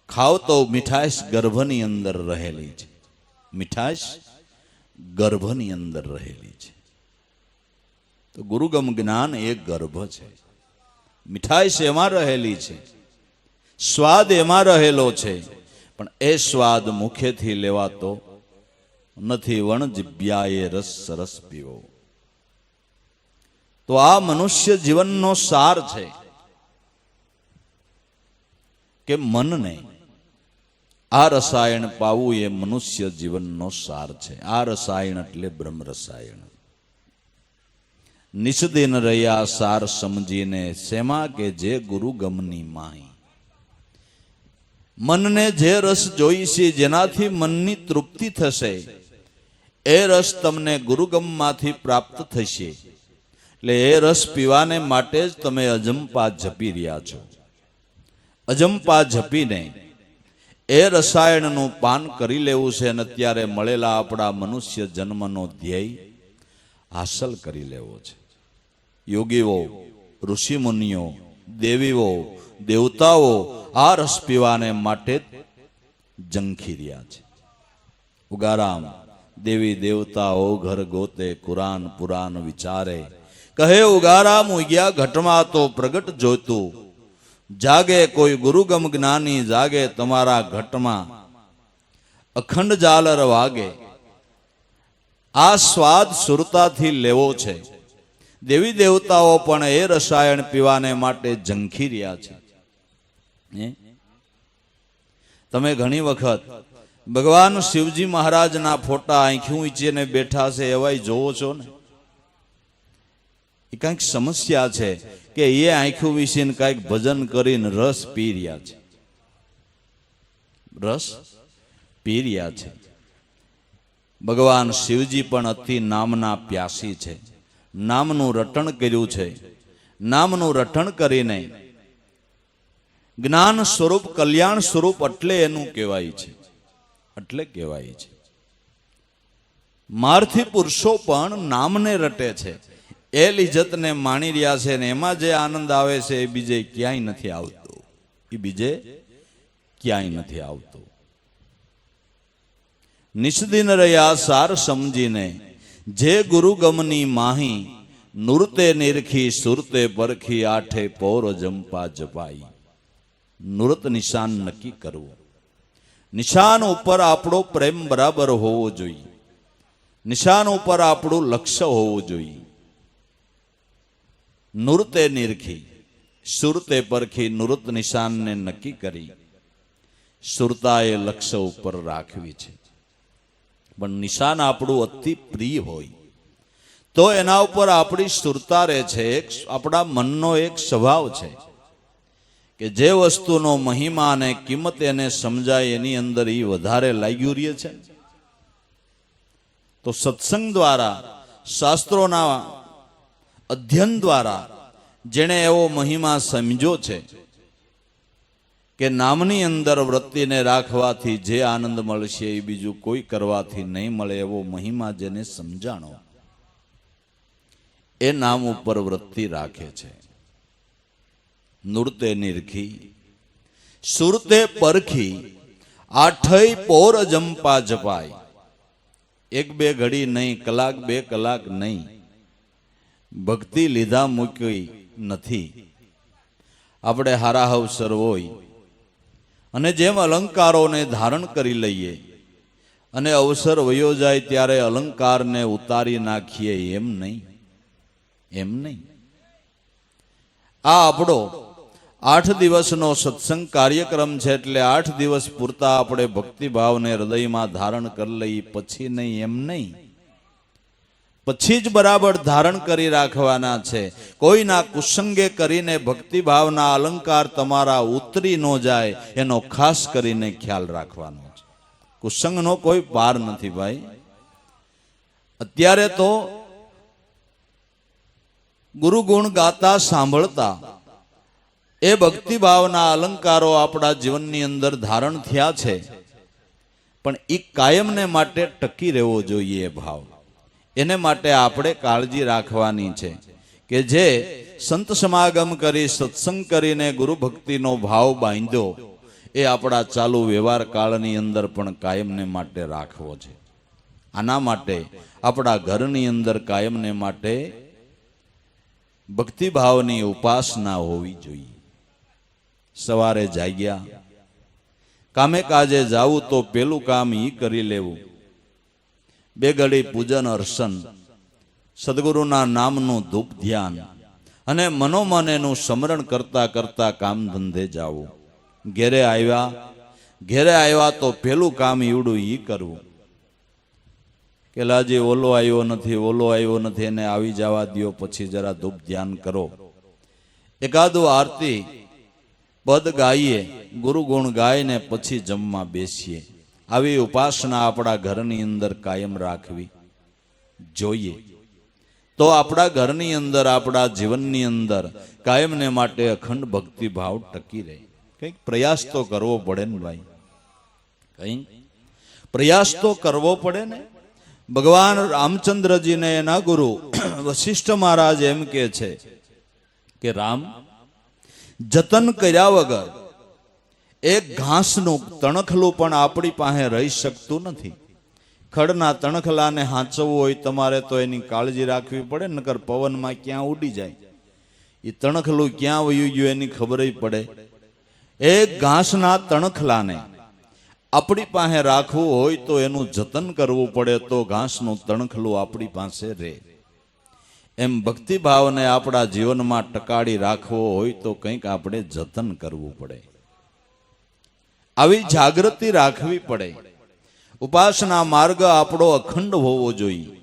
ખાવ તો મીઠાઈશ ગર્ભની અંદર રહેલી છે. મીઠાઈશ ગર્ભની અંદર રહેલી છે. તો ગુરુગમ જ્ઞાન એક ગર્ભ છે. મીઠાઈશ એમાં રહેલી છે, સ્વાદ એમાં રહેલો છે, પણ એ સ્વાદ મુખેથી લેવાતો નથી. વણ જીભ્યાએ રસ સરસ પીવો. તો આ મનુષ્ય જીવનનો સાર છે કે મનને આ રસાયણ પાવું એ મનુષ્ય જીવનનો સાર છે. આ રસાયણ એટલે બ્રહ્મ રસાયણ. નિષદિન રહ્યા સાર સમજીને, શેમાં કે જે ગુરુ ગમની માહી. મનને જે રસ જોઈ છે, જેનાથી મનની તૃપ્તિ થશે, એ રસ તમને ગુરુગમમાંથી પ્રાપ્ત થશે. એટલે એ રસ પીવાને માટે જ તમે અજંપા જપી રહ્યા છો. અજંપા જપીને એ રસાયણનું પાન કરી લેવું છે અને અત્યારે મળેલા આપણા મનુષ્ય જન્મનો ધ્યેય હાંસલ કરી લેવો છે. યોગીઓ, ઋષિમુનિઓ, દેવીઓ, દેવતાઓ આ રસ પીવાને માટે ઝંખી રહ્યા છે. ઉગારામ દેવી દેવતાઓ ઘર ગોતે, કુરાન પુરાણ વિચારે. કહે ઉગારામ ઉગ્યા ઘટમાં તો પ્રગટ જોતું, જાગે કોઈ ગુરુગમ જ્ઞાની, જાગે તમારા ઘટમાં અખંડ ઝાલર વાગે. આ સ્વાદ સુરતાથી લેવો છે. દેવી દેવતાઓ પણ એ રસાયણ પીવાને માટે ઝંખી રહ્યા છે. તમે ઘણી વખત ભગવાન શિવજી મહારાજના ફોટા આંખ્યું ઈચીને બેઠા છે એવાય જોવો છો ને. એ કંઈક સમસ્યા છે કે એ આંખું વિસીને કંઈક ભજન કરીને રસ પી રહ્યા છે, રસ પી રહ્યા છે. ભગવાન શિવજી પણ અતિ નામના પ્યાસી છે. નામનું રટણ કર્યું છે. નામનું રટણ કરીને જ્ઞાન સ્વરૂપ કલ્યાણ સ્વરૂપ એટલે એનું કહેવાય છે, એટલે કહેવાય છે. મારથી પુરુષો પણ નામને રટે છે, એ લિજ્જતને માણી રહ્યા છે ને એમાં જે આનંદ આવે છે એ બીજે ક્યાંય નથી આવતો, એ બીજે ક્યાંય નથી આવતો. નિષ્દિન રહ્યા સાર સમજીને જે ગુરુ ગમની માહી નુરતે નિરખી સુરતે પરખી આઠે પૌર જંપા જપાઈ. નુરત નિશાન નક્કી કરવું. નિશાન ઉપર આપણો પ્રેમ બરાબર હોવો જોઈએ. નિશાન ઉપર આપણું લક્ષ્ય હોવું જોઈએ. નુરતે નિરખી સુરતે પરખી નુરત નિશાનને નક્કી કરી સુરતાએ લક્ષ્ય ઉપર રાખવી છે. પણ નિશાન આપણું અતિ પ્રિય હોય તો એના ઉપર આપણી સુરતા રહે છે. આપણા મનનો એક સ્વભાવ છે કે જે વસ્તુનો મહિમા અને કિંમત એને સમજાય એની અંદર એ વધારે લાગ્યું રહે છે. તો સત્સંગ દ્વારા, શાસ્ત્રોના અધ્યયન દ્વારા જેણે એવો મહિમા સમજ્યો છે કે નામની અંદર વૃત્તિને રાખવાથી જે આનંદ મળશે એ બીજું કોઈ કરવાથી નહીં મળે, એવો મહિમા જેને સમજાણો એ નામ ઉપર વૃત્તિ રાખે છે. નુરતે નિરખી સુરતે પરખી આઠય પોર જંપા જપાય. એક બે ઘડી નહીં, કલાક બે કલાક નહીં, ભક્તિ લીધા મૂકી નથી. આપણે હારા અવસર હોય અને જેમ અલંકારોને ધારણ કરી લઈએ અને અવસર વયો જાય ત્યારે અલંકારને ઉતારી નાખીએ, એમ નહીં, એમ નહીં. આ આપણો 8 દિવસનો સત્સંગ કાર્યક્રમ છે એટલે 8 દિવસ પૂરતા આપણે ભક્તિભાવને હૃદયમાં ધારણ કરી લઈએ, પછી નહીં, એમ નહીં. પછી જ બરાબર ધારણ કરી રાખવાના છે. કોઈના કુસંગે કરીને ભક્તિભાવના અલંકાર તમારા ઉતરી ન જાય એનો ખાસ કરીને ખ્યાલ રાખવાનો છે. કુસંગનો કોઈ પાર નથી ભાઈ. અત્યારે તો ગુરુ ગુણ ગાતા સાંભળતા એ ભક્તિભાવના અલંકારો આપણા જીવનની અંદર ધારણ થયા છે, પણ એ કાયમને માટે ટકી રહેવો જોઈએ એ ભાવ. એને માટે આપણે કાળજી રાખવાની છે કે જે સંત સમાગમ કરી સત્સંગ કરીને ગુરુ ભક્તિનો ભાવ બાંધ્યો એ આપણા ચાલુ વ્યવહાર કાળની અંદર પણ કાયમને માટે રાખવો છે. આના માટે આપણા ઘરની અંદર કાયમને માટે ભક્તિભાવની ઉપાસના હોવી જોઈએ. સવારે જાગ્યા, કામે કાજે જાવું તો પેલું કામ ઈ કરી લેવું. બે ઘડી પૂજન અર્ચન, સદગુરુના નામનું ધૂપ ધ્યાન અને મનોમન એનું સ્મરણ કરતા કરતા કામ ધંધે જાવું. ઘેરે આવ્યા તો પેલું કામ ઈવડું ઈ કરવું કે લાજી ઓલો આવ્યો નથી એને આવી જવા દો, પછી જરા ધૂપ ધ્યાન કરો. એકાદું આરતી પદ ગાઈએ, ગુરુ ગુણ ગાઈને પછી જમવા બેસીએ. આવી ઉપાસના આપણા ઘરની અંદર કાયમ રાખવી જોઈએ. તો આપણા ઘરની અંદર, આપણા જીવનની અંદર કાયમને માટે અખંડ ભક્તિ ભાવ ટકી રહે. કંઈક પ્રયાસ તો કરવો પડે ને ભાઈ, કંઈક પ્રયાસ તો કરવો પડે ને. ભગવાન રામચંદ્રજીને એના ગુરુ વશિષ્ઠ મહારાજ એમ કે છે કે રામ, જતન કર્યા વગર એક ઘાસનું તણખલું પણ આપણી પાસે રહી શકતું નથી. ખડના તણખલાને હાંચવવું હોય તમારે તો એની કાળજી રાખવી પડે, નકર પવનમાં ક્યાં ઉડી જાય. એ તણખલું ક્યાં વયું ગયું એની ખબર પડે. એક ઘાસના તણખલાને આપણી પાસે રાખવું હોય તો એનું જતન કરવું પડે, તો ઘાસનું તણખલું આપણી પાસે રહે. એમ ભક્તિભાવને આપણા જીવનમાં ટકાડી રાખવો હોય તો કંઈક આપણે જતન કરવું પડે. આવી જાગૃતિ રાખવી પડે. ઉપાસના માર્ગ આપણો અખંડ હોવો જોઈએ.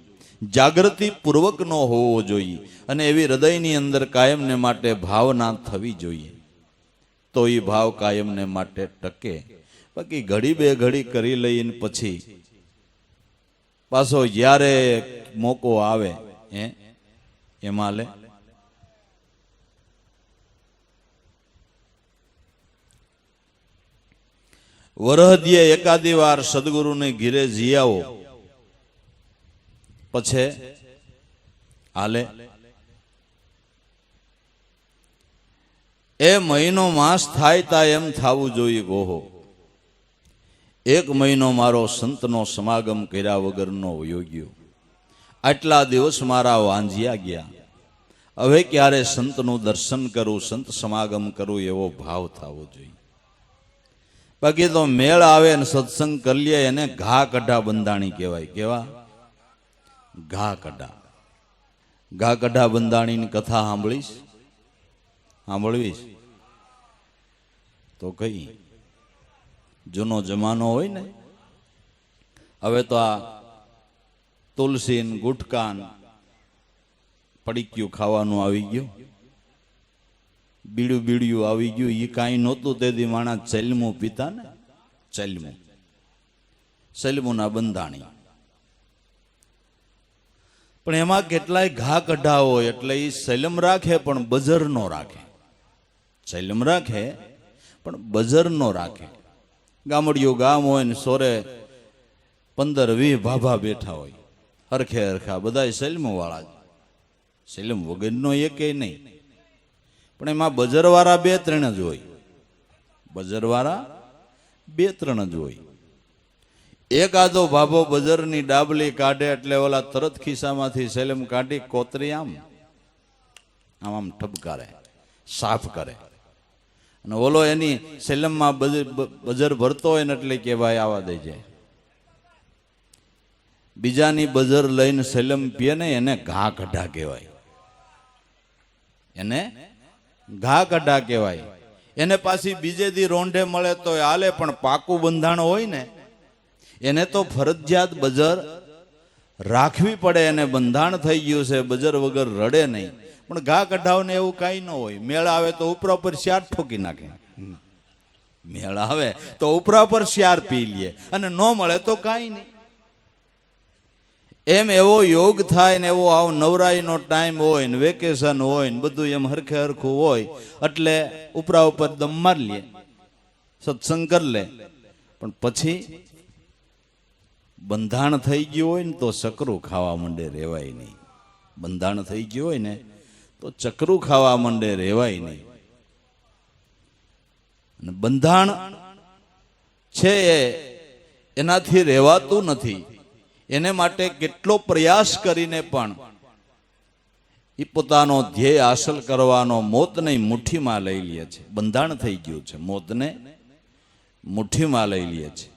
જાગૃતિ પૂર્વકનો હોવો જોઈએ અને એવી હૃદયની અંદર કાયમને માટે ભાવના થવી જોઈએ, તો એ ભાવ કાયમને માટે ટકે. બાકી ઘડી બે ઘડી કરી લઈને પછી પાછો જ્યારે મોકો આવે એમાં લે. વરહદીએ એકાદી વાર સદગુરુને ઘીરે જી આવો પછી હાલે. એ મહિનો માસ થાય તા એમ થવું જોઈએ ગોહો. એક મહિનો મારો સંતનો સમાગમ કર્યા વગરનો વયો ગયો. આટલા દિવસ મારા વાંઝિયા ગયા. હવે ક્યારે સંતનું દર્શન કરું, સંત સમાગમ કરું એવો ભાવ થવો જોઈએ. બાકી તો મેળ આવે ને સત્સંગ કરી લે એને ઘા કઢા બંધાણી કહેવાય. કેવા? ઘા કઢા. ઘા કઢા બંધાણીની કથા સાંભળવીશ તો કઈ જૂનો જમાનો હોય ને. હવે તો આ તુલસી ગુટકાન પડીક્યું ખાવાનું આવી ગયું, બીડું આવી ગયું. એ કાંઈ નહોતું તેથી માણસ ચલમું પીતા ને, ચલમુના બંધાણી. પણ એમાં કેટલાય ઘા કઢા હોય એટલે એ સૈલમ રાખે પણ બજર નો રાખે. સૈલમ રાખે પણ બજર નો રાખે. ગામડિયું ગામ હોય ને સોરે 15-20 ભાભા બેઠા હોય, હરખે હરખા બધા સૈલમો વાળા જ, સૈલમ વગરનો એકે નહીં. પણ એમાં બજરવાળા 2-3 જ હોય. બજરવાળા 2-3 જ હોય. એક આધો ભાભો બજરની ડાબલી કાઢે એટલે ઓલા તરત ખિસ્સામાંથી સેલમ કાઢી કોતરી આમ ઠપકારે, સાફ કરે. અને ઓલો એની સેલમમાં બજર ભરતો હોય ને એટલે કે ભાઈ આવા દઈ જાય. બીજાની બજર લઈને સેલમ પીએ ને એને ઘા કઢા કહેવાય. એને ઘા કઢા કહેવાય. એને પાછી બીજે દી રોંઢે મળે તો હાલે, પણ પાકું બંધાણ હોય ને એને તો ફરજિયાત બજર રાખવી પડે. એને બંધાણ થઈ ગયું છે, બજર વગર રડે નહીં. પણ ઘા કઢાવને એવું કાંઈ ન હોય. મેળ આવે તો ઉપરા ઉપર શ્યાર ઠોકી નાખે. મેળ આવે તો ઉપરા ઉપર શ્યાર પી લે અને ન મળે તો કાંઈ નહીં. એમ એવો યોગ થાય ને એવો આવો નવરાઈનો ટાઈમ હોય ને વેકેશન હોય ને બધું એમ હરખે હરખું હોય એટલે ઉપરા ઉપર દમ મારી લે, સત્સંગ કરી લે. પણ પછી બંધાણ થઈ ગયું હોય ને તો ચકરું ખાવા માંડે, રહેવાય નહીં. બંધાણ થઈ ગયું હોય ને તો ચકરું ખાવા માંડે, રહેવાય નહીં. અને બંધાણ છે એનાથી રહેવાતું નથી. એને માટે કેટલો પ્રયાસ કરીને પણ એ પોતાનો ધ્યેય હાંસલ કરવાનો મોતને મુઠ્ઠીમાં લઈ લે છે. બંધાણ થઈ ગયું છે, મોતને મુઠ્ઠીમાં લઈ લે છે.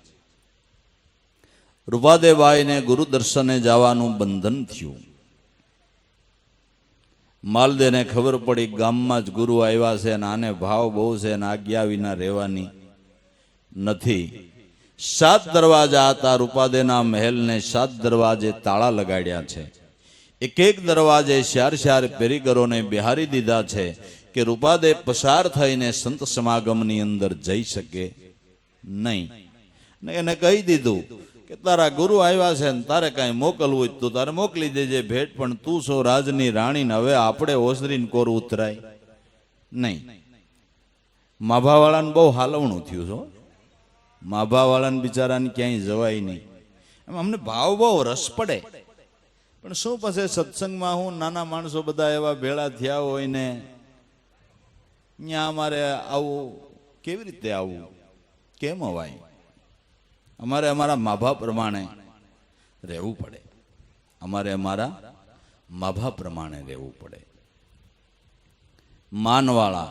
રૂપાદેબાઈને ગુરુ દર્શને જવાનું બંધન થયું. માલદેને ખબર પડી ગામમાં જ ગુરુ આવ્યા છે અને આને ભાવ બહુ છે અને આજ્ઞા વિના રહેવાની નથી. 7 દરવાજા હતા રૂપાદેના મહેલને. 7 દરવાજે તાળા લગાડ્યા છે. એક દરવાજે 4 પેરીગરોને બિહારી દીધા છે કે રૂપાદે પસાર થઈને સંત સમાગમની અંદર જઈ શકે નહીં. એને કહી દીધું કે તારા ગુરુ આવ્યા છે ને તારે કાંઈ મોકલવું હોય તો તારે મોકલી દેજે ભેટ, પણ તું છો રાજની રાણીને હવે આપણે ઓસરીને કોર ઉતરાય નહીં. માભાવાળાને બહુ હાલવણું થયું છો. માભાવાળાને બિચારાને ક્યાંય જવાય નહીં. એમ અમને ભાવ બહુ રસ પડે. પણ શું પછી સત્સંગમાં હું નાના માણસો બધા એવા ભેળા થયા હોય ને ત્યાં અમારે આવું કેવી રીતે આવવું, કેમ અવાય? અમારે અમારા માભા પ્રમાણે રહેવું પડે. અમારે અમારા માભા પ્રમાણે રહેવું પડે. માનવાળા,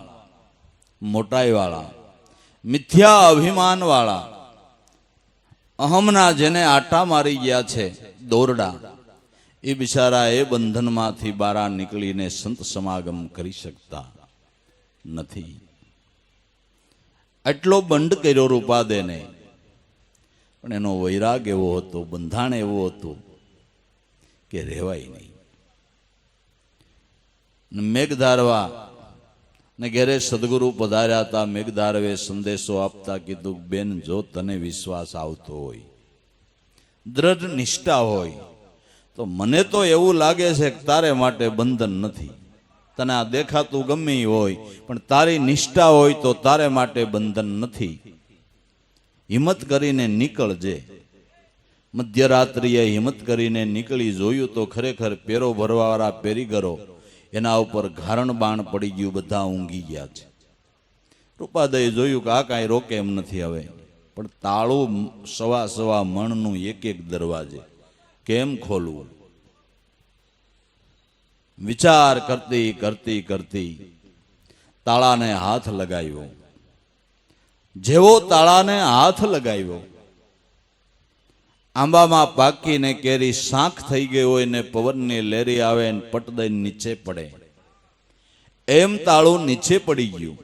મોટાઈવાળા, મિથ્યા અભિમાનવાળા, અહમના જેને આટા મારી ગયા છે દોરડા, એ બિચારા એ બંધનમાંથી બહાર નીકળીને સંત સમાગમ કરી શકતા નથી. એટલો બંધ કર્યો રૂપાદેને, પણ એનો વૈરાગ એવો હતો, બંધાણ એવું હતું કે રહેવાય નહીં. મેઘધારવા ને ઘેરે સદગુરુ પધાર્યા હતા. મેઘધારવે સંદેશો આપતા કીધું, બેન જો તને વિશ્વાસ આવતો હોય, દ્રઢ નિષ્ઠા હોય, તો મને તો એવું લાગે છે કે તારે માટે બંધન નથી. તને આ દેખાતું ગમે હોય, પણ તારી નિષ્ઠા હોય તો તારે માટે બંધન નથી. હિંમત કરીને નીકળજે. મધ્યરાત્રિએ હિંમત કરીને નીકળી. જોયું તો ખરેખર પેરો ભરવાવાળા પેરીગરો એના ઉપર ઘારણ બાણ પડી ગયું, બધા ઊંઘી ગયા છે. રૂપાદયે જોયું કે આ કાંઈ રોકે એમ નથી હવે, પણ તાળું સવા મણનું એક એક દરવાજે કેમ ખોલવું? વિચાર કરતી કરતી કરતી તાળાને હાથ લગાવ્યો. જેવો તાળાને હાથ લગાવ્યો, આંબામાં પાકીને કેરી શાંખ થઈ ગઈ હોય ને પવનની લેરી આવે ને પટ દઈને નીચે પડે, એમ તાળું નીચે પડી ગયું.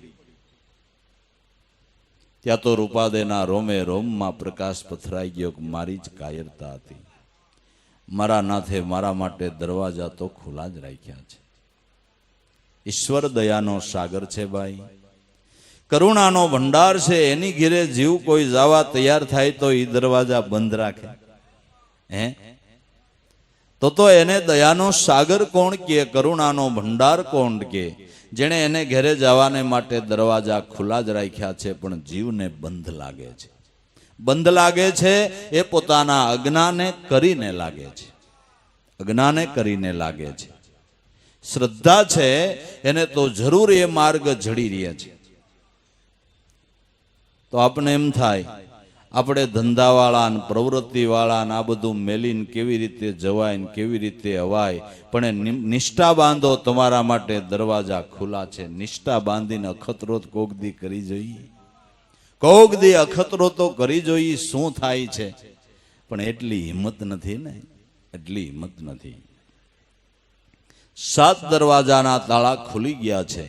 ત્યાં તો રૂપાદેના રોમે રોમમાં પ્રકાશ પથરાઈ ગયો કે મારી જ કાયરતા હતી. મારા નાથે મારા માટે દરવાજા તો ખુલ્લા જ રાખ્યા છે. ઈશ્વર દયાનો સાગર છે ભાઈ, કરુણાનો ભંડાર છે. એની ઘેરે જીવ કોઈ જવા તૈયાર થાય તો એ દરવાજા બંધ રાખે? હે? તો એને દયાનો સાગર કોણ કે, કરુણાનો ભંડાર કોણ કે, જેણે એને ઘેરે જવાને માટે દરવાજા ખુલ્લા જ રાખ્યા છે, પણ જીવને બંધ લાગે છે. બંધ લાગે છે એ પોતાના અજ્ઞાને કરીને લાગે છે. અજ્ઞાને કરીને લાગે છે. શ્રદ્ધા છે એને તો જરૂર એ માર્ગ જડી રહે છે. તો આપણે એમ થાય આપણે ધંધાવાળા ને પ્રવૃત્તિવાળા ને આ બધું મેલીને કેવી રીતે જવાય ને કેવી રીતે અવાય, પણ નિષ્ઠા બાંધો, તમારા માટે દરવાજા ખુલ્લા છે. નિષ્ઠા બાંધીને અખતરો કોક દી કરી જોઈએ, કોક દી અખતરો તો કરી જોઈએ. શું થાય છે? પણ એટલી હિંમત નથી ને, એટલી હિંમત નથી. 7 દરવાજાના તાળા ખુલી ગયા છે.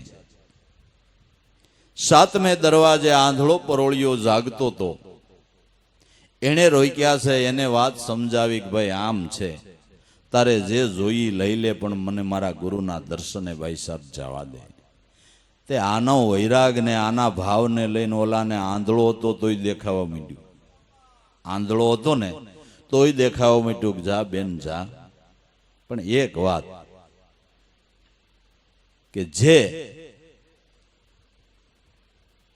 7મે દરવાજે આંધળો પરોળિયો જાગતો તો એને રોક્યા છે. એને વાત સમજાવી કે ભાઈ આમ છે, તારે જે જોઈ લઈ લે, પણ મને મારા ગુરુના દર્શને ભાઈ સાહેબ જવા દે. તે આનો વૈરાગ ને આના ભાવને લઈને ઓલાને આંધળો હતો તોય દેખાવા માંડ્યું. આંધળો હતો ને તોય દેખાવા માંડ્યું કે જા બેન જા. પણ એક વાત કે જે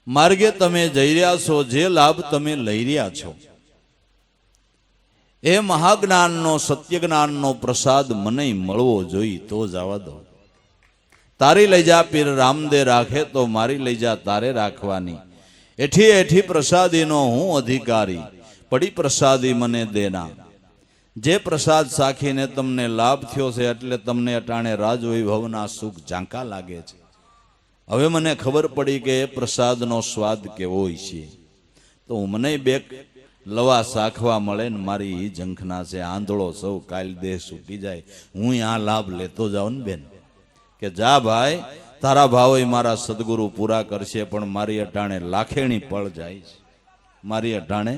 માર્ગે તમે જઈ રહ્યા છો, જે લાભ તમે લઈ રહ્યા છો, એ મહાજ્ઞાનનો સત્ય જ્ઞાનનો પ્રસાદ મને મળવો જોઈએ તો જવા દો. તારી લઈ જા પીર રામદે રાખે તો મારી લઈ જા તારે રાખવાની. એઠી એઠી પ્રસાદીનો હું અધિકારી, પડી પ્રસાદી મને દેના. જે પ્રસાદ સાખીને તમને લાભ થયો છે એટલે તમને અટાણે રાજવૈભવના સુખ ઝાંકા લાગે છે. હવે મને ખબર પડી કે એ પ્રસાદનો સ્વાદ કેવો હોય છે, તો મને બે લવા સાખવા મળે ને મારી એ ઝંખના છે. આંધળો સૌ કાલ દેહ છૂટી જાય, હું આ લાભ લેતો જાઉં ને બેન. કે જા ભાઈ, તારા ભાવ મારા સદગુરુ પૂરા કરશે, પણ મારી અટાણે લાખેણી પળ જાય છે. મારી અટાણે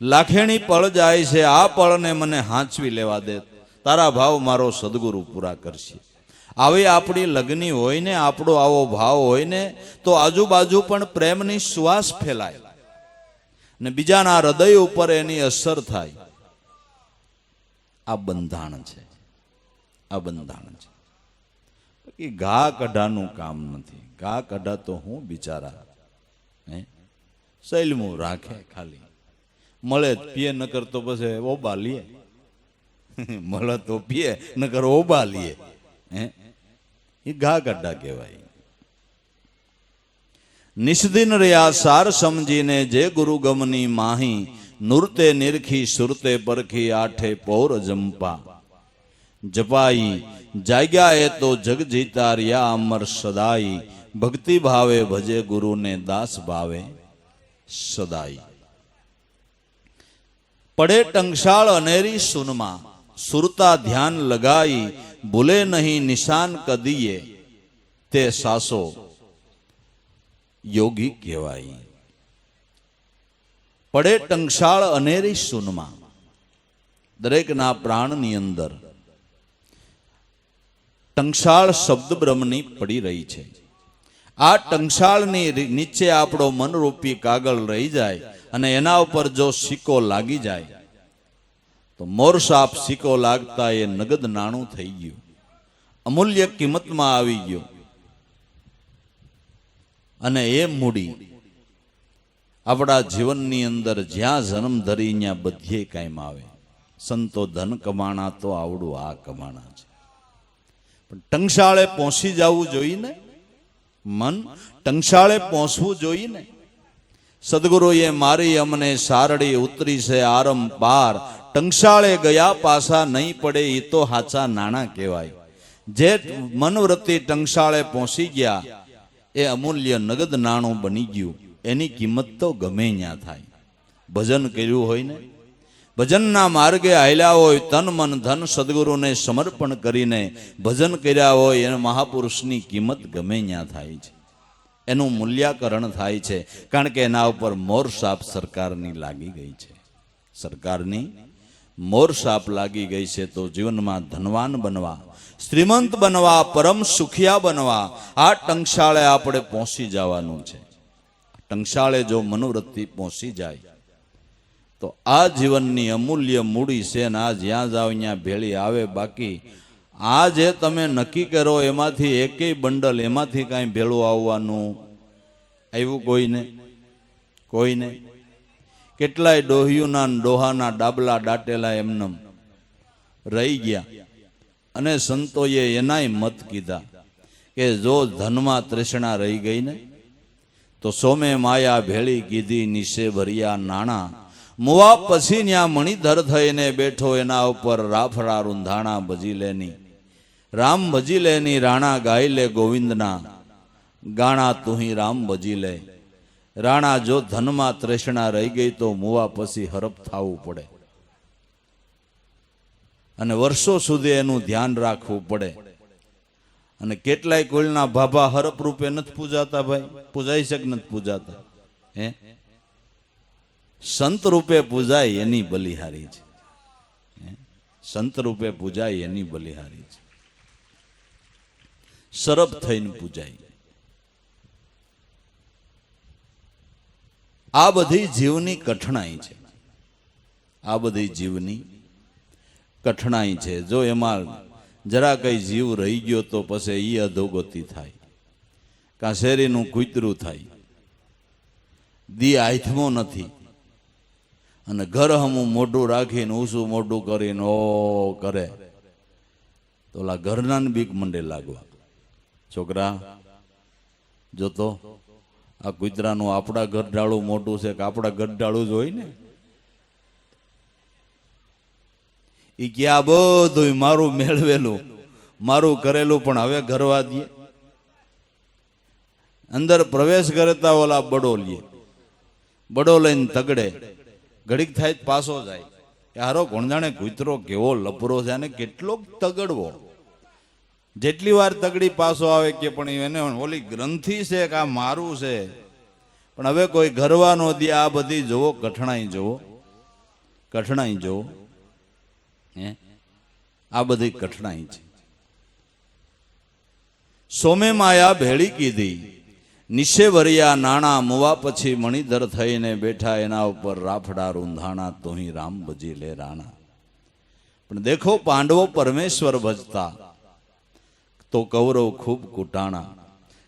લાખેણી પળ જાય છે. આ પળને મને હાંચવી લેવા દે, તારા ભાવ મારો સદગુરુ પૂરા કરશે. આવી આપણી લગ્ની હોય ને, આપણો આવો ભાવ હોય ને, તો આજુબાજુ પણ પ્રેમની સુવાસ ફેલાય ને બીજાના હૃદય ઉપર એની અસર થાય. આ બંધાણ છે, આ બંધાણ છે. બાકી ઘા કઢાનું કામ નથી. ઘા કઢા તો હું બિચારા સૈલમું રાખે, ખાલી મળે પીએ, નકર તો પછી ઓબા લીએ. મળે તો પીએ, નકર ઓબા લીએ. એ ઘા કઢા કહેવાય. નિષ્દિન રહ્યા સાર સમજીને જે ગુરુ ગમની માહી, નૃતે નિરખી સુરતે પરખી, આઠે પૌર જંપા. જપાઈ જાગ્યા એ તો જગ જીતા રહ્યા અમર સદાઈ, ભક્તિ ભાવે ભજે ગુરુને દાસ ભાવે સદાઈ. પડે ટંકશાળ અનેરી સુનમાં, સુરતા ધ્યાન લગાઈ, ભૂલે નહીં નિશાન કદીએ, તે સાસો યોગી કહેવાય. પડે ટંકશાળ અનેરી સુનમાં, દરેકના પ્રાણની અંદર ટંકશાળ શબ્દ બ્રહ્મની પડી રહી છે. આ ટંકશાળની નીચે આપણો મનરૂપી કાગળ રહી જાય અને એના ઉપર જો સિક્કો લાગી જાય તો મોર સાપ સિક્કો લાગતા એ નગદ નાણું થઈ ગયું, અમૂલ્ય કિંમતમાં આવી ગયું. અને એ મૂડી આપણા જીવનની અંદર જ્યાં જન્મ ધરી ત્યાં બધે કાયમ આવે. સંતો ધન કમાણા તો આવડું આ કમાણા છે, પણ ટંકશાળે પહોંચી જવું જોઈએ ને. મન ટંકશાળે પહોંચવું જોઈએ ને. સદગુરુએ મારી અમને સારડી ઉતરી છે આરમ પાર, ટંકશાળે ગયા પાછા નહીં પડે એ તો હાચા નાણા કહેવાય. જે મનવૃત્તિ ટંકશાળે પહોંચી ગયા એ અમૂલ્ય નગદ નાણું બની ગયું. એની કિંમત તો ગમે ત્યાં થાય. ભજન કર્યું હોય ને, ભજનના માર્ગે હાલ્યા હોય, તન મન ધન સદગુરુને સમર્પણ કરીને ભજન કર્યા હોય, એને મહાપુરુષની કિંમત ગમે ત્યાં થાય છે. એનું મૂલ્યાકરણ થાય છે, કારણ કે એના ઉપર મોર સાપ સરકારની લાગી ગઈ છે. સરકારની મોર સાપ લાગી ગઈ છે. તો જીવનમાં ધનવાન બનવા, શ્રીમંત બનવા, પરમ સુખિયા બનવા આ ટંકશાળે આપણે પહોંચી જવાનું છે. ટંકશાળે જો મનોવૃત્તિ પહોંચી જાય તો આ જીવનની અમૂલ્ય મૂડી છે ને આ જ્યાં જાઓ ત્યાં ભેળી આવે. બાકી આ જે તમે નક્કી કરો એમાંથી એકેય બંડલ એમાંથી કાંઈ ભેળું આવવાનું આવ્યું કોઈને. કેટલાય ડોહિયુના ડોહાના ડાબલા દાટેલા એમનેમ રહી ગયા. અને સંતોએ એનાય મત કીધા કે જો ધનમાં તૃષ્ણા રહી ગઈ ને તો સોમે માયા ભેળી કીધી નિશે ભર્યા નાણા, મુવા પછી ન્યા મણિધર થઈને બેઠો એના ઉપર રાફડા રૂંધાણા ભજી લેની. રામ ભજી લેની રાણા ગાઈ લે ગોવિંદના, ગાણા તુહી રામ ભજી લે. રાણા જો ધનમાં તૃષ્ણા રહી ગઈ તો મુવા પછી હરપ થવું પડે અને વર્ષો સુધી એનું ધ્યાન રાખવું પડે. અને કેટલાય કોઈના ભાભા હરપ રૂપે નથી પૂજાતા ભાઈ, પૂજાઈ શકે નથી પૂજાતા. સંત રૂપે પૂજાય એની બલિહારી છે. સંત રૂપે પૂજાય એની બલિહારી છે. સરપ થઈને પૂજાય. આ બધી જીવની કઠણાઈ છે. આ બધી જીવની કઠણાઈ છે. જો એમાં જરા કઈ જીવ રહી ગયો તો પછી ઈ અધોગતિ થાય, કાં શેરીનું કૂતરું થાય. દી આથમો નથી અને ઘર હમું મોઢું રાખીને ઊંચું મોઢું કરીને ઓ કરે તો ઓલા ઘરના બીક મંડે લાગવા. છોકરા જોતો આ કૂતરાનું આપણા ઘર ડાળું મોટું છે કે આપણા ઘર ડાળું જ હોય ને. એ કે આ બધું મારું મેળવેલું મારું કરેલું પણ હવે ઘરવા દે. અંદર પ્રવેશ કરતા ઓલા બડો લે, બડો લઈને તગડે, ઘડીક થાય પાછો જાય. હારો કોણ જાણે કૂતરો કેવો લપરો છે અને કેટલો તગડવો. જેટલી વાર તગડી પાછો આવે કે પણ એને ઓલી ગ્રંથિ છે કે આ મારું છે, પણ હવે કોઈ ઘરવા નો દે. આ બધી જોવો કઠણાઈ, જોવો કઠણાઈ, જોવો આ બધી કઠણાઈ છે. સોમે માયા ભેળી કીધી નિશે ભર્યા નાણા, મુવા પછી મણિધર થઈને બેઠા એના ઉપર રાફડા રૂંધાણા, તુહી રામ ભજી લે રાણા. પણ દેખો પાંડવો પરમેશ્વર ભજતા તો કૌરવ ખૂબ કુટાણા.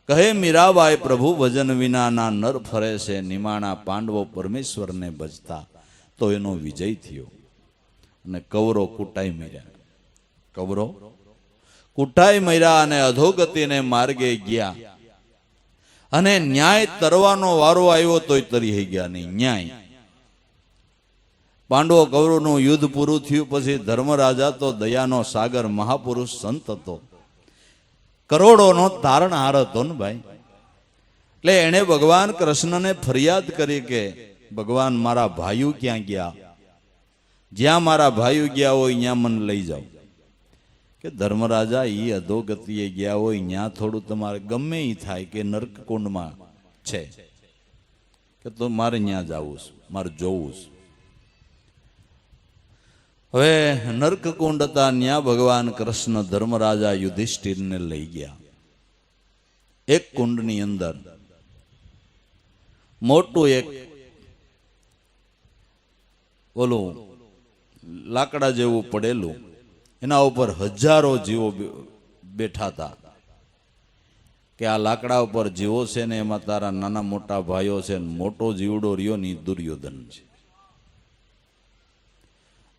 કહે મીરાબાઈ પ્રભુ ભજન વિનાના નર ફરે છે નિમાણા. પાંડવો પરમેશ્વરને ભજતા તો એનો વિજય થયો અને કૌરવ કુટાઈ મર્યા. કૌરવ કુટાઈ મર્યા અને અધોગતિને માર્ગે ગયા. અને ન્યાય તરવાનો વારો આવ્યો તોય તરી ગયા નહીં. ન્યાય પાંડવો કૌરવનું યુદ્ધ પૂરું થયું પછી ધર્મરાજા તો દયાનો સાગર મહાપુરુષ સંત હતો, કરોડોનો તારણહાર હતો ને ભાઈ. એટલે એણે ભગવાન કૃષ્ણને ફરિયાદ કરી કે ભગવાન મારા ભાઈઓ ક્યાં ગયા, જ્યાં મારા ભાઈઓ ગયા હોય ત્યાં મને લઈ જાઓ. કે ધર્મરાજા એ અધોગતિએ ગયા હોય ત્યાં થોડું તમારે ગમે એ થાય કે નર્ક કુંડમાં છે કે તો મારે ત્યાં જવું છે, મારે જોવું છે. હવે નર્કકુંડ હતા, ત્યાં ભગવાન કૃષ્ણ ધર્મરાજા યુધિષ્ઠિરને લઈ ગયા. એક કુંડની અંદર મોટું એક ઓલું લાકડા જેવું પડેલું, એના ઉપર હજારો જીવો બેઠા હતા કે આ લાકડા ઉપર જીવો છે ને એમાં તારા નાના મોટા ભાઈઓ છે, મોટો જીવડો રહ્યો ની દુર્યોધન છે.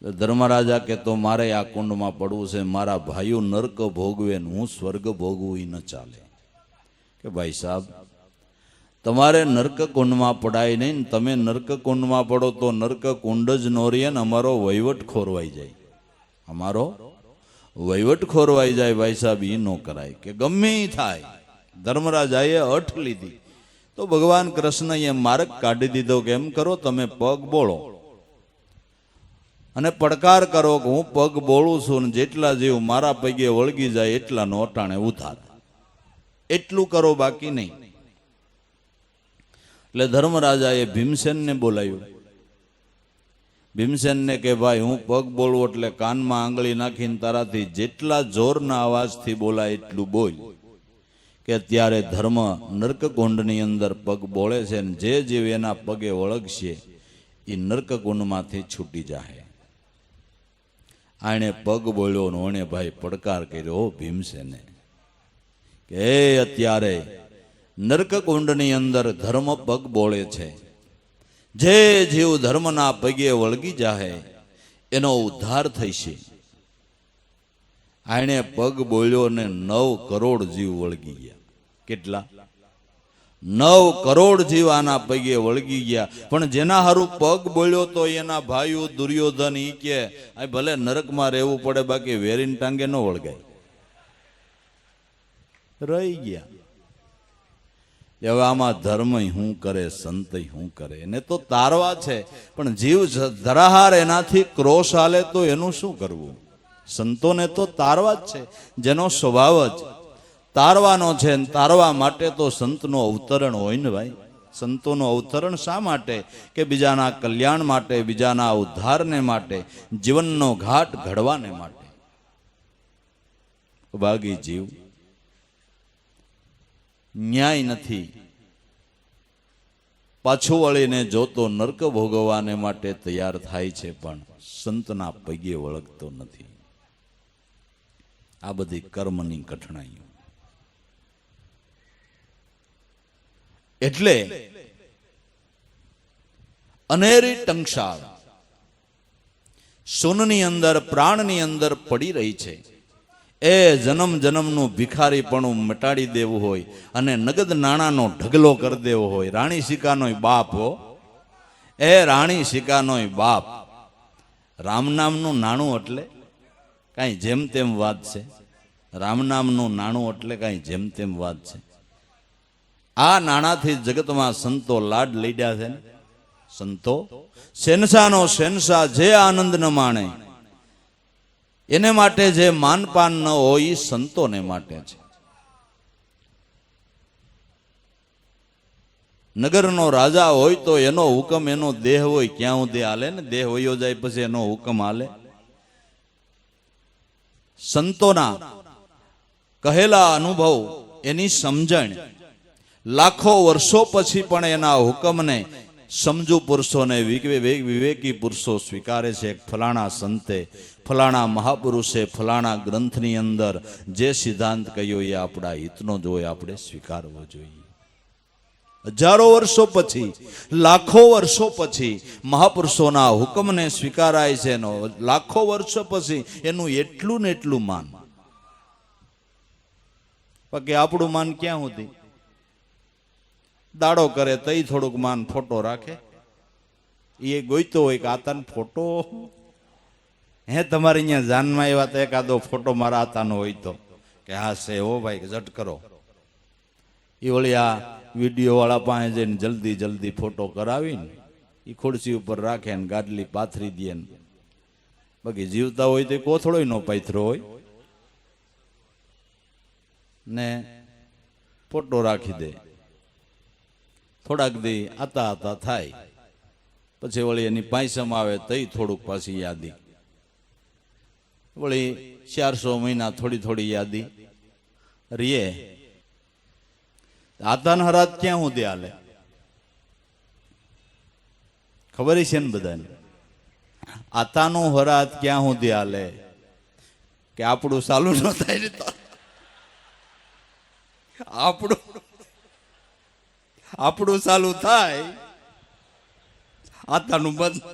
ધર્મરાજા કે તો મારે આ કુંડમાં પડવું છે, મારા ભાઈઓ નર્ક ભોગવે ને હું સ્વર્ગ ભોગવું એ ન ચાલે. કે ભાઈ સાહેબ, તમારે નર્ક કુંડમાં પડાય નહીં, તમે નર્ક કુંડમાં પડો તો નર્ક કુંડ જ નો રહે ને અમારો વહીવટ ખોરવાઈ જાય, અમારો વહીવટ ખોરવાઈ જાય. ભાઈ સાહેબ, એ ન કરાય. કે ગમે એ થાય. ધર્મરાજાએ અઠ લીધી તો ભગવાન કૃષ્ણએ માર્ગ કાઢી દીધો કે એમ કરો, તમે પગ બોળો અને પડકાર કરો કે હું પગ બોલું છું ને જેટલા જીવ મારા પગે વળગી જાય એટલાનો અટાણે ઉધાર, એટલું કરો, બાકી નહીં. એટલે ધર્મરાજાએ ભીમસેનને બોલાવ્યું. ભીમસેનને કે ભાઈ, હું પગ બોલવું એટલે કાનમાં આંગળી નાખીને તારાથી જેટલા જોરના અવાજથી બોલાય એટલું બોલ. કે ત્યારે ધર્મ નર્કકુંડની અંદર પગ બોલે છે ને જે જીવ એના પગે વળગશે એ નર્કકુંડમાંથી છૂટી જાય. આણે પગ બોલ્યો ને ઓણે ભાઈ પડકાર કર્યો ભીમસેને કે અત્યારે નર્કકુંડની અંદર ધર્મ પગ બોલે છે, જે જીવ ધર્મના પગે વળગી જાય એનો ઉદ્ધાર થશે. આણે પગ બોલ્યો ને 9 કરોડ જીવ વળગી ગયા. કેટલા? 9 કરોડ જીવ આના પગે વળગી ગયા. પણ જેના હારું પગ બોલ્યો તો એના ભાઈઓ દુર્યોધન ઈ કે આ ભલે નરકમાં રહેવું પડે, બાકી વેરીન ટાંગે ન વળગાય, રહી ગયા. હવે આમાં ધર્મ શું કરે, સંત શું કરે? એને તો તારવા છે, પણ જીવ ધરાહાર એનાથી ક્રોશ હાલે તો એનું શું કરવું? સંતોને તો તારવા જ છે, જેનો સ્વભાવ જ તારવાનો છે. તારવા માટે તો સંતનો અવતરણ હોય ને ભાઈ. સંતોનું અવતરણ શા માટે? કે બીજાના કલ્યાણ માટે, બીજાના ઉદ્ધારને માટે, જીવનનો ઘાટ ઘડવાને માટે. ભાગી જીવ ન્યાય નથી, પાછું વળીને જોતો નર્ક ભોગવવાને માટે તૈયાર થાય છે, પણ સંતના પગે વળગતો નથી. આ બધી કર્મની કઠણાઈઓ. એટલે અનેરી ટંકશાળ સોનની અંદર, પ્રાણની અંદર પડી રહી છે. એ જન્મ જન્મનું ભિખારીપણું મટાડી દેવું હોય અને નગદ નાણાંનો ઢગલો કરી દેવો હોય. રાણી સિકાનોય બાપ હો, એ રાણી સિકાનોય બાપ. રામ નામનું નાણું એટલે કાંઈ જેમ તેમ વાત છે? રામ નામનું નાણું એટલે કાંઈ જેમ તેમ વાત છે? આ નાણાથી જગતમાં સંતો લાડ લઈડ્યા છે ને. સંતો શેનશાનો શેનશાહ જે આનંદ ન માણે, એને માટે જે માનપાન ન હોય એ સંતોને માટે છે. નગરનો રાજા હોય તો એનો હુકમ, એનો દેહ હોય ક્યાં સુધી હાલે ને? દેહ વયો જાય પછી એનો હુકમ હાલે? સંતોના કહેલા અનુભવ, એની સમજણ લાખો વર્ષો પછી પણ એના હુકમને સમજુ પુરુષોને, વિવેકી પુરુષો સ્વીકારે છે. ફલાણા સંતે, ફલાણા મહાપુરુષે ફલાણા ગ્રંથની અંદર જે સિદ્ધાંત કહ્યો એ આપણા હિતનો જ હોય, આપણે સ્વીકારવો જોઈએ. હજારો વર્ષો પછી, લાખો વર્ષો પછી મહાપુરુષોના હુકમને સ્વીકારાય છે. લાખો વર્ષો પછી એનું એટલું ને એટલું માન. બાકી આપણું માન ક્યાં સુધી? દાડો કરે તઈ થોડુંક માન, ફોટો રાખે, એ ગોઈતો હોય કે આતાનો ફોટો હે તમારે અહીંયા જાનમાં એવા તો એકાદો ફોટો મારા આતાનો હોય તો કે હા છે હો ભાઈ, ઝટ કરો. એ વળી આ વિડીયો વાળા પાસે જઈને જલ્દી જલ્દી ફોટો કરાવીને એ ખુરશી ઉપર રાખે ને ગાડલી પાથરી દે ને. બાકી જીવતા હોય તો કોથળોય નો પાથરો હોય ને ફોટો રાખી દે. થોડાક દી આતા આતા થાય પછી વળી એની પાયસમ આવે તઈ થોડુંક પાછી યાદી વળી 400 મહિના થોડી થોડી યાદી રીએ. આતાન હરાત ક્યાં સુધી હાલે ખબર છે ને બધાને? આતાનું હરાત ક્યાં સુધી હાલે કે આપણું ચાલુ ન થાય ને તો આપણું ચાલુ થાય આતાનું બંધ.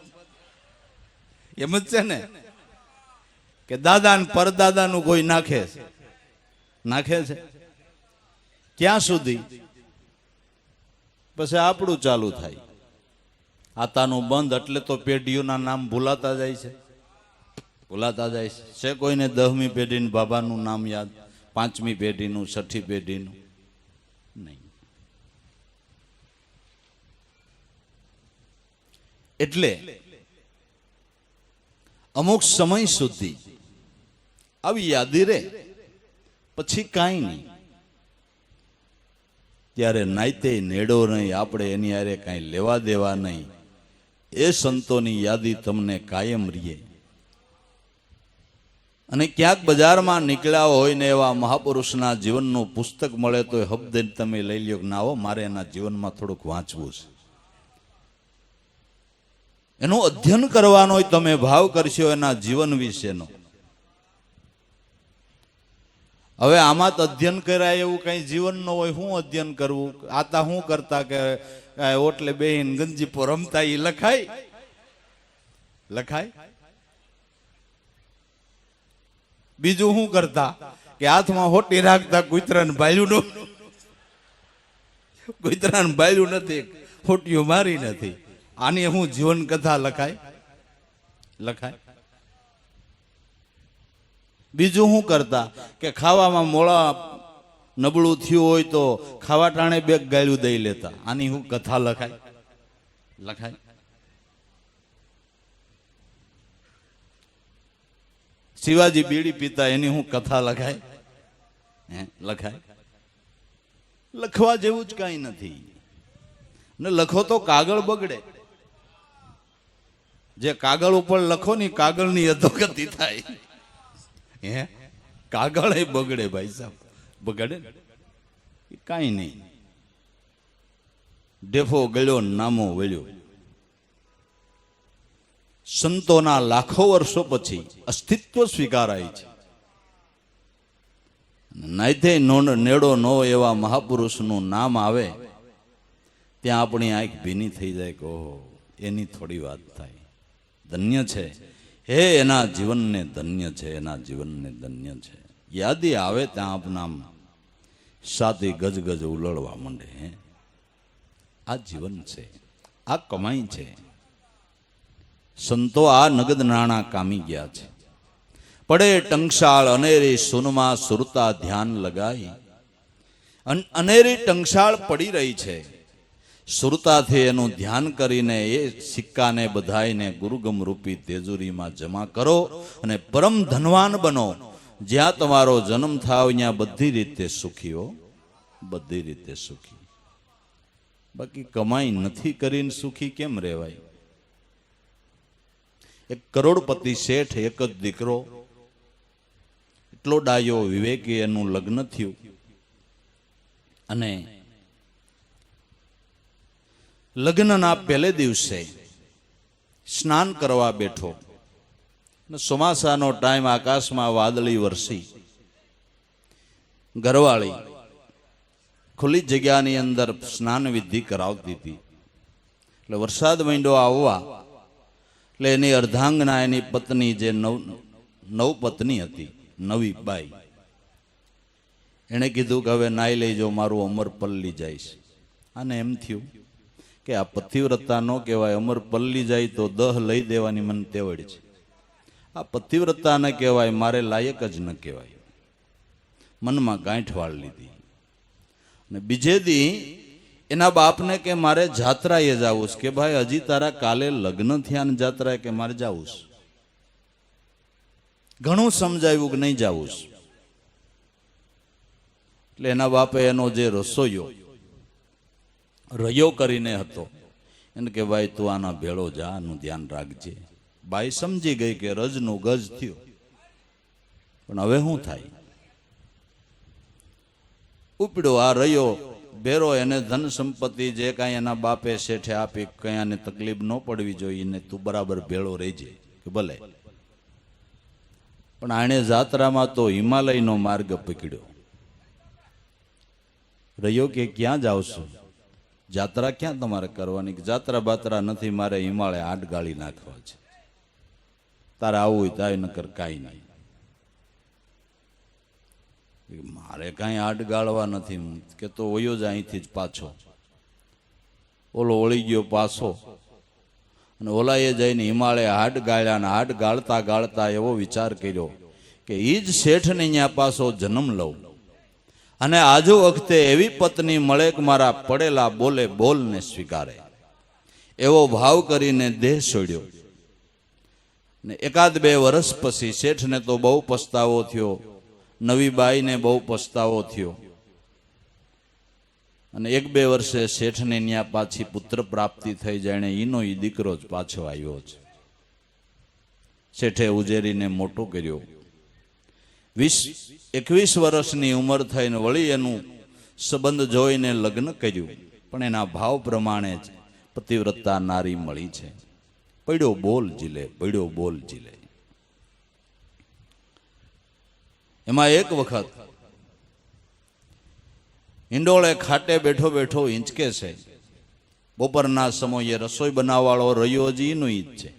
એમ જ છે ને કે દાદા ને પરદાદાનું કોઈ નાખે છે ક્યાં સુધી? પછી આપણું ચાલુ થાય. આતાનું બંધ એટલે તો પેઢીઓના નામ ભૂલાતા જાય છે. છે કોઈને 10મી પેઢીનું બાબાનું નામ યાદ, 5મી પેઢીનું, 6ઠી પેઢીનું નહીં. એટલે અમુક સમય સુધી આવી યાદી રે, પછી કાંઈ નહીં. ત્યારે નાઈતે નેડો નહીં, આપણે એની હારે કાંઈ લેવા દેવા નહીં. એ સંતોની યાદી તમને કાયમ રહીએ. અને ક્યાંક બજારમાં નીકળ્યા હોય ને એવા મહાપુરુષના જીવનનું પુસ્તક મળે તો એ હબ્દ તમે લઈ લ્યો કે ના હો મારે એના જીવનમાં થોડુંક વાંચવું છે, એનું અધ્યયન કરવાનો હોય. તમે ભાવ કરશો એના જીવન વિશેનો. હવે આમાં તો અધ્યયન કરાય એવું કઈ જીવન ન હોય. શું અધ્યયન કરવું? આતા શું કરતા કે ઓટલે બેહીન ગંજીપો રમતા એ લખાય. બીજું શું કરતા કે હાથમાં હોટી રાખતા, કૂતરાને બાયલું નથી, હોટીઓ મારી નથી. આની હું જીવન કથા લખાય. બીજું શું કરતા કે ખાવામાં મોળા નબળું થયું હોય તો ખાવા ટાણે બે ગાળ્યું દઈ લેતા. આની હું કથા લખાય. શિવાજી બીડી પીતા, એની હું કથા લખાય. લખવા જેવું જ કઈ નથી. ને લખો તો કાગળ બગડે. જે કાગળ ઉપર લખો ને કાગળની અધોગતિ થાય. કાગળ એ બગડે ભાઈ સાહેબ, બગડે કાંઈ નહીં. ડેફો ગળ્યો નામો વળ્યો. સંતોના લાખો વર્ષો પછી અસ્તિત્વ સ્વીકારાય છે. નાઈતે નેડો નો એવા મહાપુરુષનું નામ આવે ત્યાં આપણી આંખ ભીની થઈ જાય કે ઓહો એની થોડી વાત થાય. ધન્ય છે હે એના જીવનને, ધન્ય છે એના જીવનને, ધન્ય છે. યાદી આવે ત્યાં આપના સાથી ગજગજ ઉલળવા માંડે. આ જીવન છે, આ કમાઈ છે. સંતો આ નગદ નાણા કામી ગયા છે. પડે ટંકશાળ અનેરી સુનમાં સુરતા ધ્યાન લગાઈ. અનેરી ટંકશાળ પડી રહી છે. સુરતાથી એનું ધ્યાન કરીને એ સિક્કાને બધાઈને ગુરુગમ રૂપી તેજુરીમાં જમા કરો અને પરમ ધનવાન બનો. જ્યાં તમારો જન્મ થાવ ત્યાં બધી રીતે સુખી હો, બધી રીતે સુખી. બાકી કમાઈ નથી કરીને સુખી કેમ રહેવાય? એક કરોડપતિ શેઠ, એક જ દીકરો, એટલો ડાયો વિવેકી, એનું લગ્ન થયું અને લગ્નના પહેલે દિવસે સ્નાન કરવા બેઠો. ચોમાસાનો ટાઈમ, આકાશમાં વાદળી વરસી. ઘરવાળી ખુલ્લી જગ્યાની અંદર સ્નાન વિધિ કરાવતી હતી. એટલે વરસાદ માંડ્યો આવવા એટલે એની અર્ધાંગના, એની પત્ની જે નવ પત્ની હતી, નવી બાઈ, એણે કીધું કે હવે નાઈ લેજો, મારું અમર પલ્લી જાય છે. અને એમ થયું કે આ પતિવ્રતા ન કહેવાય, અમર પલ્લી જાય તો દહ લઈ દેવાની મને તેવડ છે. આ પતિવ્રતા ન કહેવાય, મારે લાયક જ ન કહેવાય. મનમાં ગાંઠ વાળ લીધી. અને બીજે દી એના બાપને કે મારે જાત્રાએ જવું છે. કે ભાઈ હજી તારા કાલે લગ્ન થયા ને જાત્રાએ? કે મારે જવું છે. ઘણું સમજાવ્યું કે નહીં જવું છે. એટલે એના બાપે એનો જે રસોઈયો રયો કરીને હતો એને કે ભાઈ તું આના ભેળો જા, આનું ધ્યાન રાખજે. બાઈ સમજી ગઈ કે રજનું ગજ થયો. પણ હવે શું થાય? ઉપડ્યો આ રહ્યો બેરો, એને ધન સંપત્તિ જે કાંઈ એના બાપે શેઠે આપી, કઈ આને તકલીફ ન પડવી જોઈએ ને તું બરાબર ભેળો રહેજે કે ભલે. પણ આણે જાત્રામાં તો હિમાલયનો માર્ગ પકડ્યો. રહ્યો કે ક્યાં જાવ છો? જાત્રા ક્યાં તમારે કરવાની? જાત્રા બાત્રા નથી, મારે હિમાલય આટ ગાળી નાખવા છે. તારે આવું હોય તાય નકર કાંઈ નહીં. મારે કાંઈ આટ ગાળવા નથી કે તો ઓયો જ અહીંથી જ પાછો. ઓલો ઓળી ગયો પાછો, અને ઓલાએ જઈને હિમાલય હાડ ગાળ્યા, ને હાડ ગાળતા ગાળતા એવો વિચાર કર્યો કે એ જ શેઠને અહીંયા પાછો જન્મ લઉં, અને આજુ વખતે એવી પત્ની મળે કે મારા પડેલા બોલે બોલને સ્વીકારે. એવો ભાવ કરીને દેહ છોડ્યો. ને એકાદ બે વર્ષ પછી શેઠને તો બહુ પસ્તાવો થયો, નવી બાઈને બહુ પસ્તાવો થયો, અને એક બે વર્ષે શેઠને ત્યાં પાછી પુત્ર પ્રાપ્તિ થઈ જાય. એનો એ દીકરો જ પાછો આવ્યો છે. શેઠે ઉજેરીને મોટો કર્યો. 21 વર્ષની ઉંમર થઈને વળી એનું સંબંધ જોઈને લગ્ન કર્યું. પણ એના ભાવ પ્રમાણે જ પતિવ્રતા નારી મળી છે. પડ્યો બોલ જીલે, પડ્યો બોલ જીલે. એમાં એક વખત ઈંડોળે ખાટે બેઠો બેઠો હિંચકે છે. બપોરના સમયે રસોઈ બનાવવાળો રહ્યો જ એનું ઈ જ છે.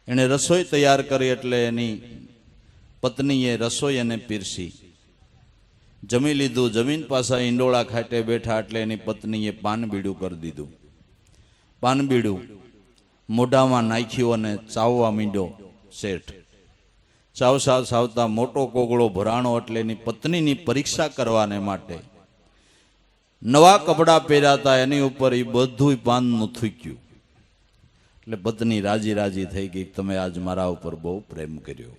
એણે રસોઈ તૈયાર કરી એટલે એની પત્નીએ રસોઈ એને પીરસી. જમી લીધું, જમીન પાછા ઈંડોળા ખાટે બેઠા એટલે એની પત્નીએ પાન બીડું કરી દીધું. પાન બીડું મોઢામાં નાખ્યું અને ચાવવા માંડ્યો શેઠ. ચાવસા ચાવતા મોટો કોગળો ભરાણો એટલે એની પત્નીની પરીક્ષા કરવાને માટે નવા કપડાં પહેર્યા એની ઉપર એ બધું પાનનું થૂક્યું. એટલે પત્ની રાજી રાજી થઈ ગઈ, તમે આજ મારા ઉપર બહુ પ્રેમ કર્યો.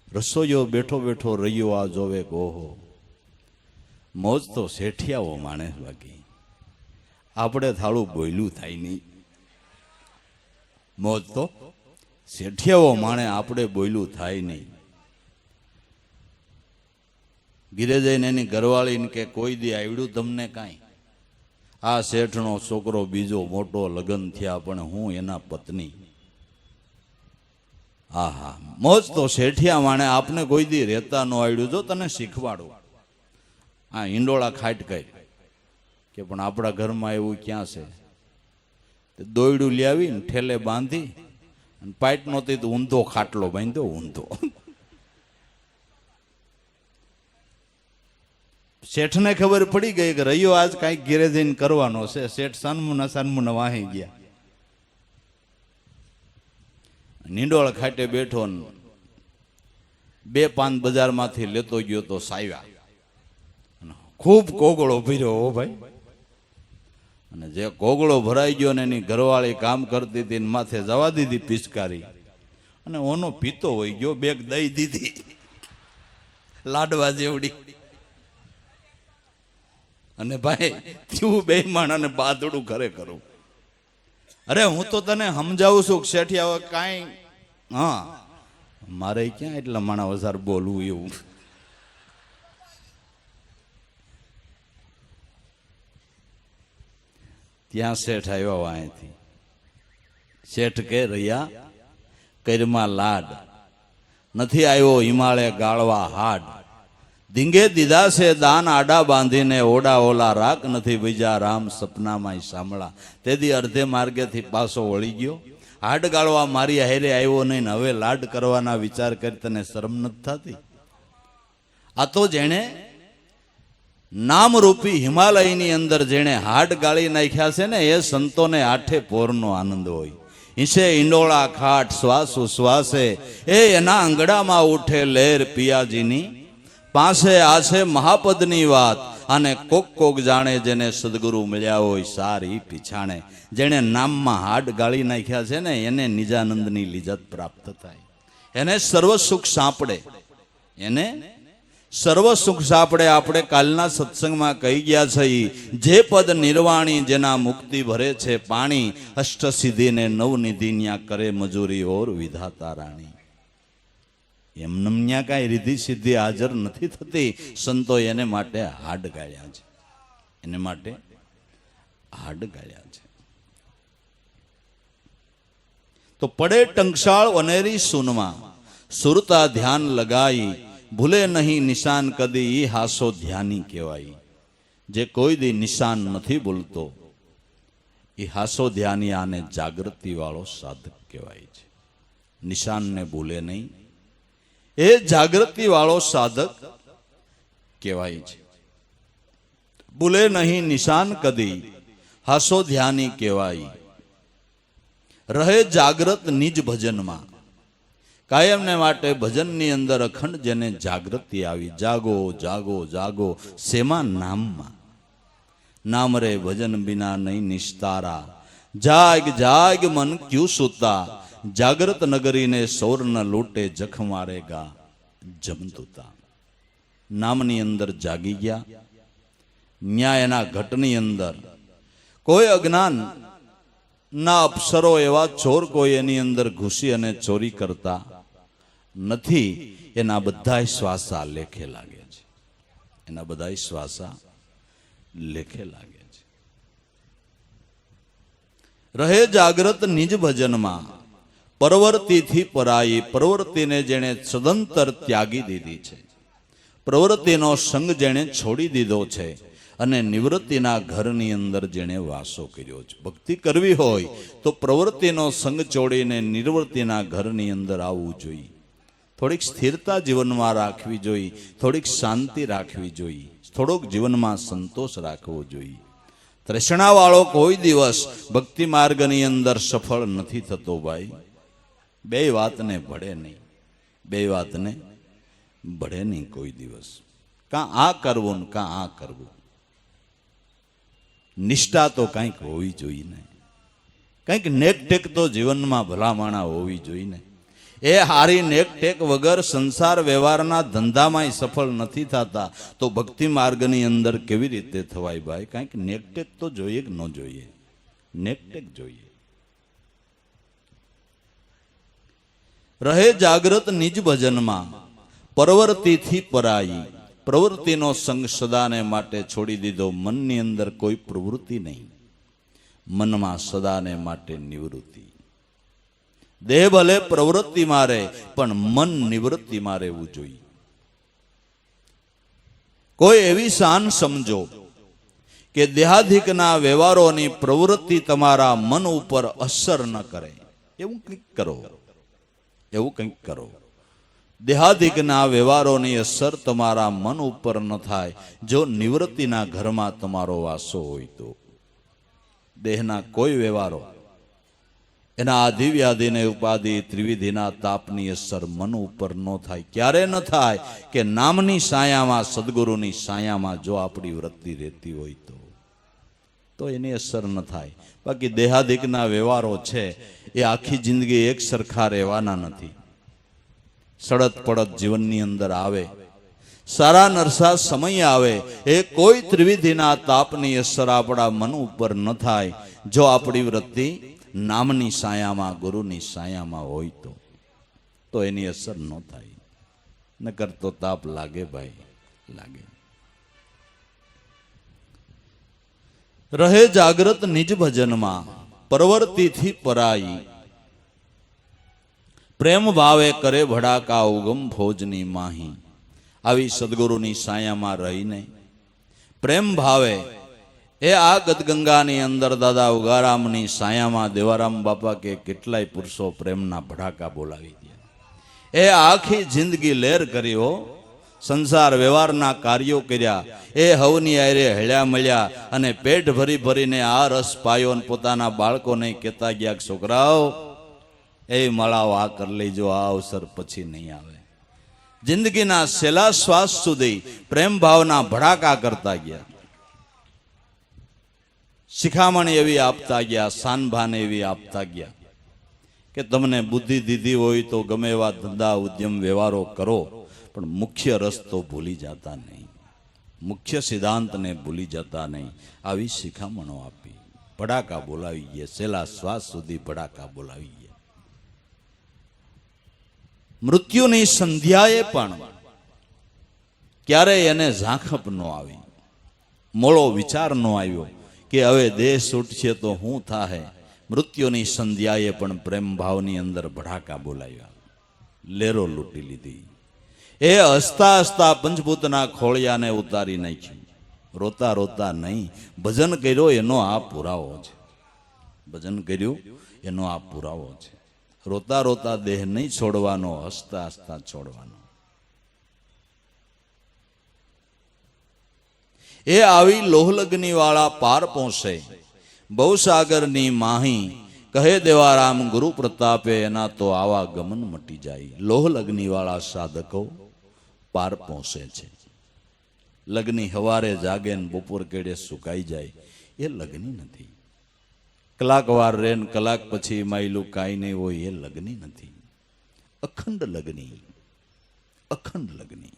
રસોઈયો બેઠો બેઠો રહ્યો આ જોવે કે ઓહો, મોજ તો શેઠિયાઓ માણે. બાકી આપણે થાળું બોયલું થાય નહીં. મોજ તો શેઠિયાઓ માણે, આપણે બોયલું થાય નહીં. ઘીરે જઈને એની ઘરવાળીને કે કોઈ દી આવડ્યું તમને કાંઈ? આ શેઠનો છોકરો બીજો મોટો, લગ્ન થયા પણ હું એના પત્ની. હા હા, મોજ તો શેઠિયા માણે, આપને કોઈ દી રહેતા ન આવડ્યું, જો તને શીખવાડું. હા, ઈંડોળા ખાટ કઈ કે પણ આપણા ઘરમાં એવું ક્યાં છે? દોયડું લાવી ને ઠેલે બાંધી, પાઇટ નહોતી તો ઊંધો ખાટલો બાંધ્યો. ઊંધો શેઠને ખબર પડી ગઈ કે રહ્યો આજ કાંઈક ઘેરે જઈને કરવાનો છે. શેઠ સાનમુના વાહી ગયા. નીંડોળ ખાટે બેઠો ને 2 પાન બજારમાંથી લેતો ગયો તો સાવ્યા. ખૂબ કોગળો ભર્યો હો ભાઈ. અને જે કોગળો ભરાઈ ગયો ને એની ઘરવાળી કામ કરતી હતી, માથે જવા દીધી પિચકારી, અને ઓનો પીતો હોય ગયો, બેગ દઈ દીધી લાડવા જેવડી. અને ભાઈ થયું બેઈમાન અને બાદડું ઘરે કરું. અરે હું તો તને સમજાવું છું શેઠિયા, કાંઈ હા મારે ક્યાં એટલા માણા વધારે બોલવું એવું. ત્યાં શેઠ આવ્યો અહીંથી. શેઠ કે રહ્યા કરમાં લાડ, નથી આવ્યો હિમાલય ગાળવા હાડ. ધીંગે દીધા છે દાન આડા બાંધીને, ઓડા ઓલા રાખ નથી બીજા રામ સપનામાં સાંભળા. તેથી અડધે માર્ગેથી પાછો વળી ગયો. હાડ ગાળવા મારી હારે આવ્યો નહીં, હવે લાડ કરવાના વિચાર કરી તને શરમ નથી થતી? આ તો જેણે નામરૂપી હિમાલયની અંદર જેણે હાડ ગાળી નાખ્યા છે ને, એ સંતોને આઠે પોરનો આનંદ હોય. ઈસે ઈંડોળા ખાટ શ્વાસ ઉશ્વાસે, એ એના આંગણામાં ઉઠે લહેર પિયાજીની. પાસે આ છે મહાપદની વાત, અને કોક કોક જાણે જેને સદગુરુ મળ્યા હોય સારી પીછાણે. જેણે નામમાં હાડ ગાળી નાખ્યા છે ને, એને નિજાનંદની લીજત પ્રાપ્ત થાય. એને સર્વ સુખ સાંપડે, એને સર્વ સુખ સાંપડે. આપણે કાલના સત્સંગમાં કહી ગયા છે, જે પદ નિર્વાણી જેના મુક્તિ ભરે છે પાણી, અષ્ટ સિદ્ધિને નવ નિધિ ન્યા કરે મજૂરી ઓર વિધાતા રાણી. એમનેમ ન્યા કાંઈ રીધિ સિદ્ધિ હાજર નથી થતી. સંતો એને માટે હાડ ગાળ્યા છે, એને માટે હાડ ગાળ્યા છે. તો પડે ટંકશાળ વનેરી સુનમાં, સુરતા ધ્યાન લગાઈ, ભૂલે નહીં નિશાન કદી, ઈ હાસો ધ્યાની કહેવાય. જે કોઈ દી નિશાન નથી બોલતો એ હાસો ધ્યાની, આને જાગૃતિ વાળો સાધક કહેવાય છે. નિશાનને ભૂલે નહીં એ જાગૃતિ વાળો સાધક કહેવાય છે. ભૂલે નહીં નિશાન કદી, હાસો ધ્યાની કહેવાય. રહે જાગ્રત નિજ ભજનમાં, કાયમને માટે ભજનની અંદર અખંડ જેને જાગૃતિ આવી. જાગો જાગો જાગો શેમાં? નામમાં. નામ રે ભજન બિના નહીં નિસ્તારા, જાગ જાગ મન ક્યુ સુતા, જાગ્રત નગરીને સૌર ન લૂટે, જખ મારેગા જમતુતા. નામની અંદર જાગી ગયા, ન્યાયના ઘટની અંદર કોઈ અજ્ઞાન ના અપ્સરો એવા ચોર કોઈ એની અંદર ઘૂસી અને ચોરી કરતા નથી. એના બધા શ્વાસા લેખે લાગે છે, એના બધા શ્વાસા લેખે લાગે છે. રહે જાગ્રત નિજ ભજનમાં, પ્રવૃત્તિથી પરાઈ, પ્રવૃત્તિને જેણે સદંતર ત્યાગી દીધી છે, પ્રવૃત્તિનો સંગ જેણે છોડી દીધો છે, અને નિવૃત્તિના ઘરની અંદર જેણે વાસો કર્યો છે. ભક્તિ કરવી હોય તો પ્રવૃત્તિનો સંગ છોડીને નિવૃત્તિના ઘરની અંદર આવવું જોઈએ. થોડીક સ્થિરતા જીવનમાં રાખવી જોઈએ, થોડીક શાંતિ રાખવી જોઈએ, થોડોક જીવનમાં સંતોષ રાખવો જોઈએ. તૃષ્ણાવાળો કોઈ દિવસ ભક્તિ માર્ગની અંદર સફળ નથી થતો ભાઈ. બે વાતને ભળે નહીં, બે વાતને ભળે નહીં કોઈ દિવસ. કાં આ કરવું ને કાં આ કરવું. નિષ્ઠા તો કંઈક હોવી જોઈએ ને, કંઈક નેકટેક તો જીવનમાં ભલામણા હોવી જોઈએ ને. એ હારી નેકટેક વગર સંસાર વ્યવહારના ધંધામાં સફળ નથી થતા, તો ભક્તિ માર્ગની અંદર કેવી રીતે થવાય ભાઈ? કંઈક નેકટેક તો જોઈએ કે ન જોઈએ? નેકટેક જોઈએ. રહે જાગ્રત નિજ ભજનમાં, પ્રવૃત્તિથી પરાઈ, પ્રવૃત્તિનો સંગ સદાને માટે છોડી દીધો. મનની અંદર કોઈ પ્રવૃત્તિ નહીં, મનમાં સદાને માટે નિવૃત્તિ. દેહ ભલે પ્રવૃત્તિ મારે પણ મન નિવૃત્તિ માં રહેવું જોઈએ. કોઈ એવી શાન સમજો કે દેહાધિકના વ્યવહારોની પ્રવૃત્તિ તમારા મન ઉપર અસર ન કરે, એવું કંઈક કરો, એવું કંઈક કરો. દેહાધિકના વ્યવહારોની અસર તમારા મન ઉપર ન થાય જો નિવૃત્તિના ઘરમાં તમારો વાસો હોય તો. દેહના કોઈ વ્યવહારો, એના આધિ વ્યાધિને ઉપાધિ ત્રિવિધિના તાપની અસર મન ઉપર ન થાય. ક્યારે ન થાય? કે નામની સાયામાં, સદગુરુની સાયામાં જો આપણી વૃત્તિ રહેતી હોય તો એની અસર ન થાય. બાકી દેહાધિકના વ્યવહારો છે એ આખી જિંદગી એક સરખા રહેવાના નથી. સડત પડત જીવનની અંદર આવે, સારા નરસા સમય આવે, એ કોઈ ત્રિવિધિના તાપની અસર આપણા મન ઉપર ન થાય જો આપણી વૃત્તિ નામની સાયામાં, ગુરુની સાયામાં હોય તો એની અસર ન થાય. નકર તો તાપ લાગે ભાઈ, લાગે. રહે જાગ્રત નિજ ભજનમાં, પ્રવૃત્તિથી પરાઈ, પ્રેમ ભાવે કરે ભડાકા ઉગમ ફોજની માહી. આવી સદગુરુની સાયામાં રહીને પ્રેમ ભાવે એ આ ગદગંગાની અંદર દાદા ઉગારામની સાયામાં દેવારામ બાપા કે કેટલાય પુરુષો પ્રેમના ભડાકા બોલાવી દે. એ આખી જિંદગી લહેર કરી હો, સંસાર વ્યવહારના કાર્યો કર્યા, એ હવની આરે હળ્યા મળ્યા અને પેટ ભરી ભરીને આ રસ પાયો અને પોતાના બાળકોને કહેતા ગયા, છોકરાઓ એ મળાવો, આ કરી લેજો, આ અવસર પછી નહીં આવે. જિંદગીના છેલ્લા શ્વાસ સુધી પ્રેમ ભાવના ભડાકા કરતા ગયા. શિખામણ એવી આપતા ગયા, શાનભાન એવી આપતા ગયા કે તમને બુદ્ધિ દીધી હોય તો ગમે એવા ધંધા ઉદ્યમ વ્યવહારો કરો, પણ મુખ્ય રસ્તો ભૂલી જતા નહીં, મુખ્ય સિદ્ધાંતને ભૂલી જતા નહીં. આવી શિખામણો આપી. ભડાકા બોલાવી ગયા, છેલ્લા શ્વાસ સુધી ભડાકા બોલાવી ગયા. મૃત્યુની સંધ્યાએ પણ ક્યારેય એને ઝાંખપ ન આવી, મોળો વિચાર ન આવ્યો કે હવે દેહ છૂટશે તો શું થાહે. મૃત્યુની સંધ્યાએ પણ પ્રેમ ભાવની અંદર ભડાકા બોલાવ્યા, લેરો લૂંટી લીધી. એ હસતા હસતા પંચભૂતના ખોળિયાને ઉતારી નાખ્યું. રોતા રોતા નહીં, ભજન કર્યો એનો આ પુરાવો છે. ભજન કર્યું એનો આ પુરાવો છે. રોતા રોતા દેહ નહીં છોડવાનો, હસતા હસતા છોડવાનો. એ આવી લોહલગ્ની વાળા પાર પહોંચે, ભવસાગરની માહી કહે દેવારામ ગુરુ પ્રતાપે એના તો આવા ગમન મટી જાય. લોહલગ્ની વાળા સાધકો પાર પહોંચે છે. લગ્ની હવારે જાગે ને બપોર કેડે સુકાઈ જાય એ લગ્ની નથી. કલાક વાર રે ને કલાક પછી માયલું કાંઈ નહીં હોય એ લગ્ની નથી. અખંડ લગ્ની, અખંડ લગ્ની.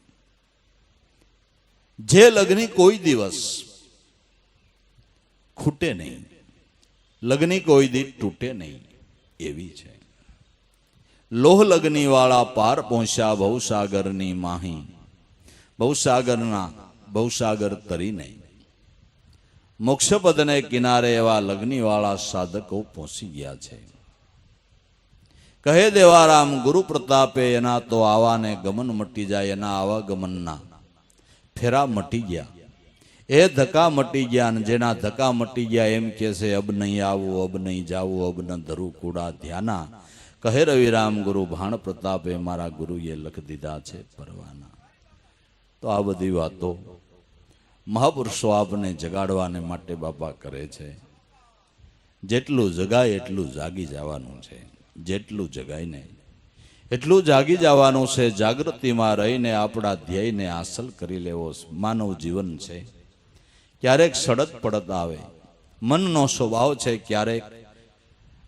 જે લગ્ની કોઈ દિવસ ખૂટે નહીં, લગ્ની કોઈ દી તૂટે નહીં, એવી છે. લોહ લગ્ની વાળા પાર પહોંચ્યા ભવસાગરની માહી, ભવસાગર તરી નહીં. મોક્ષપદને કિનારે એવા લગ્ની વાળા સાધકો પહોંચી ગયા છે. કહે દેવારામ ગુરુ પ્રતાપે એના તો આવાને ગમન મટી જાય, એના આવાગમનના ફેરા મટી ગયા, એ ધક્કા મટી ગયા. અને જેના ધક્કા મટી ગયા એમ કે છે અબ નહીં આવું, અબ નહીં જાવું, અબ ન ધરું કુડા ધ્યાના. કહે રવિરામ ગુરુ ભાણ પ્રતાપે મારા ગુરુએ લખ દીધા છે પરવાના. તો આ બધી વાતો મહાપુરુષો આપને જગાડવાને માટે બાપા કરે છે. જેટલું જગાય એટલું જાગી જવાનું છે, જેટલું જગાય ને એટલું જાગી જવાનું છે. જાગૃતિમાં રહીને આપણા ધ્યેયને હાંસલ કરી લેવો માનવ જીવન છે. ક્યારેક સડત પડત આવે, મનનો સ્વભાવ છે. ક્યારેક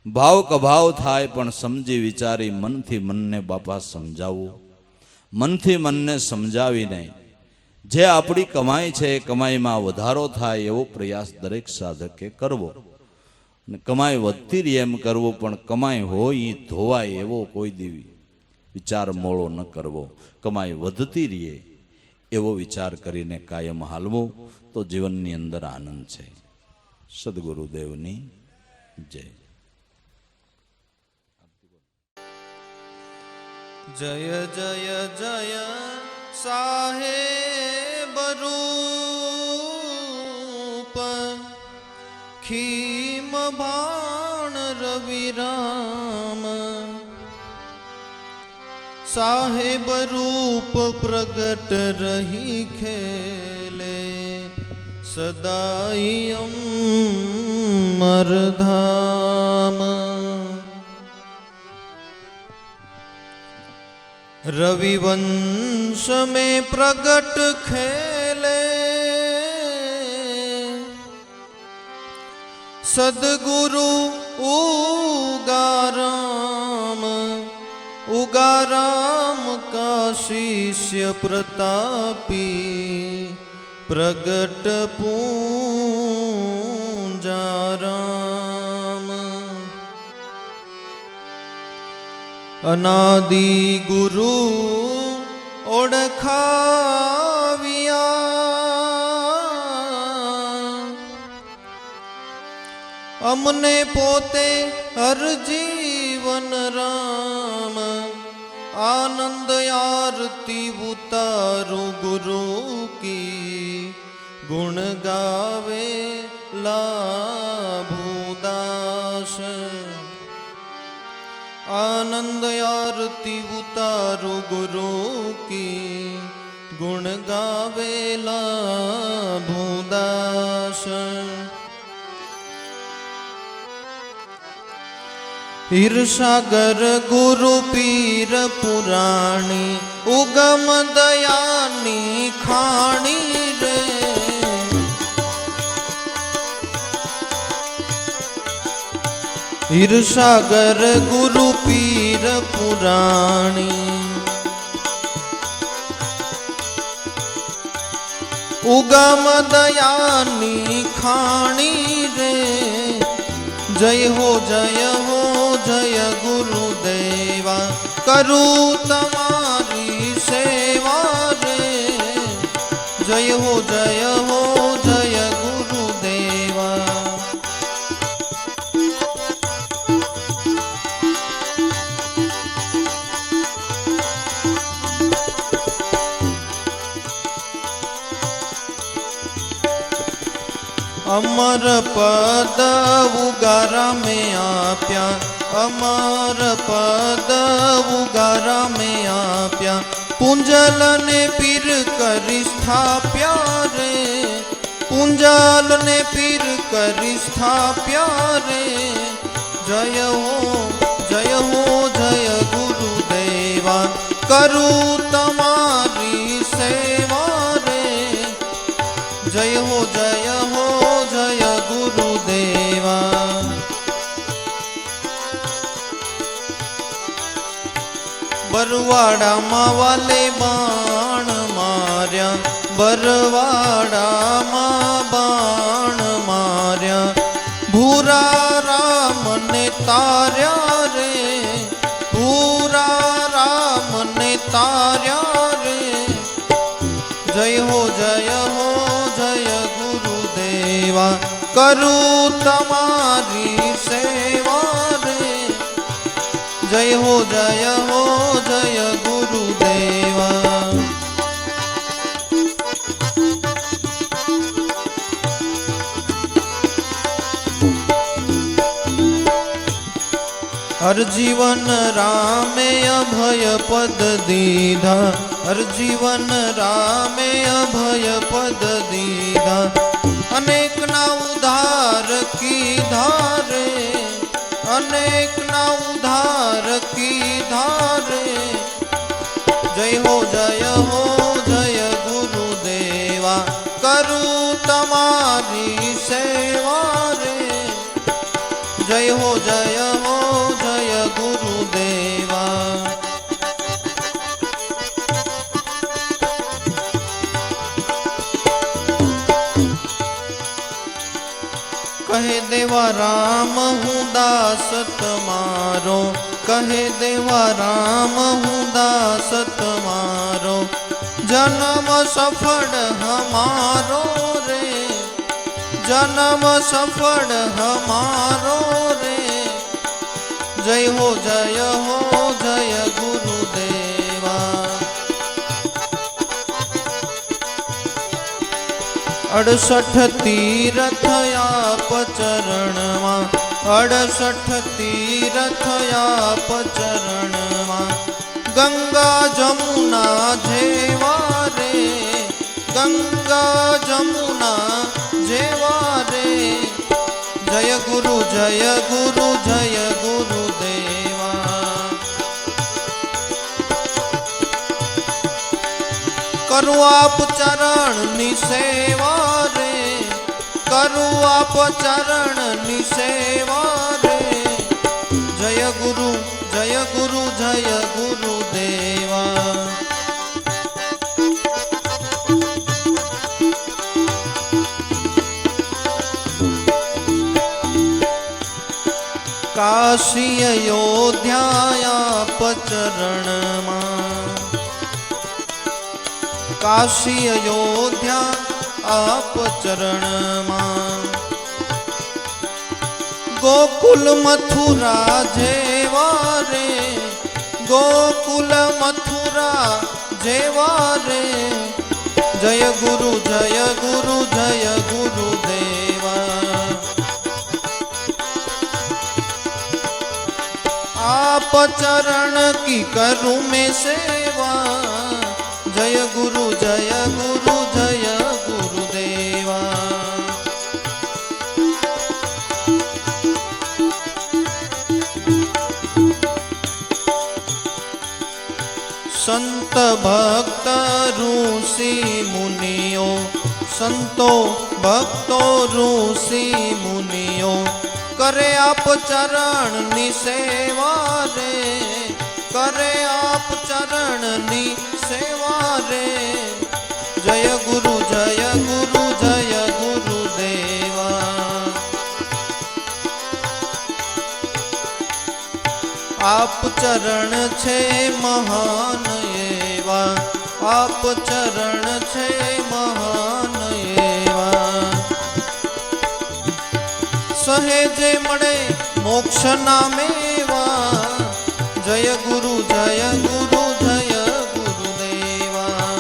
ભાવ કભાવ થાય, પણ સમજી વિચારી મનથી મનને બાપા સમજાવવું, મનથી મનને સમજાવીને જે આપણી કમાઈ છે એ કમાઈમાં વધારો થાય એવો પ્રયાસ દરેક સાધકે કરવો. અને કમાઈ વધતી રહી એમ કરવું, પણ કમાઈ હોય એ ધોવાય એવો કોઈ દી વિચાર મોળો ન કરવો. કમાઈ વધતી રહીએ એવો વિચાર કરીને કાયમ હાલવું, તો જીવનની અંદર આનંદ છે. સદગુરુદેવની જય. જય જય જય સાહેબ રૂપ, ખીમ ભાણ રવિરામ. સાહેબ રૂપ પ્રગટ રહી ખેલે, સદાઈ અમરધામ. रविवंश में प्रगट खेले, सदगुरु उगाराम. उगाराम का शिष्य प्रतापी, प्रगट पूंजाराम. अनादि गुरु ओळखाव्या, अमने पोते हर जीवन राम. आनंद आरती उतारो गुरु की, गुण गावे लाभुदास. आनंद आरती उतारो गुरु की, गुण गावेला भूदास. हीरसागर गुरु पीर पुराणी, उगम दयानी खाणी रे. हीरसागर गुरु पीर पुराणी, उगम दयानी खाणी रे. जय हो जय गुरुदेवा, करूं तमारी सेवा रे। जय हो जय गुरुदेवा। अमर पद उगारा में आप्या, अमर पद उगारा में आप्या। पुंजल ने पीर करी स्थाप्या रे। पुंजल ने पीर करी स्थाप्या रे। जय हो जय गुरुदेवा। करूं तमारी सेवा रे। जय हो जय गुरुदेवा। बरवाड़ा माँ वाले बाण मार्या, बरवाड़ा माँ बाण मार्या। भूरा राम ने तार्या रे। भूरा राम ने तार्या रे। जय हो जय गुरुदेवा। करूं तमारी सेवा रे। जय हो जय गुरुदेवा। हर जीवन रामे अभय पद दीधा। हर जीवन रामे अभय पद दीधा। अनेक ना उधार की धारे। अनेक ना उधार की धारे। जय हो जय गुरुदेवा। करूं तमारी सेवा रे। जय हो जय गुरुदेवा। कहे देवा राम हूँ दास तुम्हारो। कहे देवा राम हूँ दास तुम्हारो। जन्म सफल हमारो रे। जन्म सफल हमारो रे। जय हो जय गुरुदेवा। 68 तीरथ आप चरणवा। 68 तीरथ आप चरणवा। गंगा जमुना जेवा रे। गंगा जमुना जेवा रे। जय गुरु गुरुदेवा। करूं आप चरण नि सेवा रे। करूं आप चरण नि सेवा रे। जय गुरु गुरुदेवा। काशी अयोध्या आप चरण मां। काशी अयोध्या आप चरण मां। गोकुल मथुरा जेवा रे। गोकुल मथुरा जेवा रे। जय गुरु गुरुदेवा। आप चरण की करूं मैं सेवा। जय गुरु गुरुदेवा। संत भक्त ऋषि मुनियों। संतो भक्तो ऋषि मुनियों। करे आप चरण नि सेवा रे। करे आप चरण नि सेवा रे। जय गुरु गुरुदेवा। આપ ચરણ છે મહાન એવા, આપ ચરણ છે મહાન એવા. સહેજે મળે મોક્ષ નામેવા, જય ગુરુ જય ગુરુ જય ગુરુદેવા.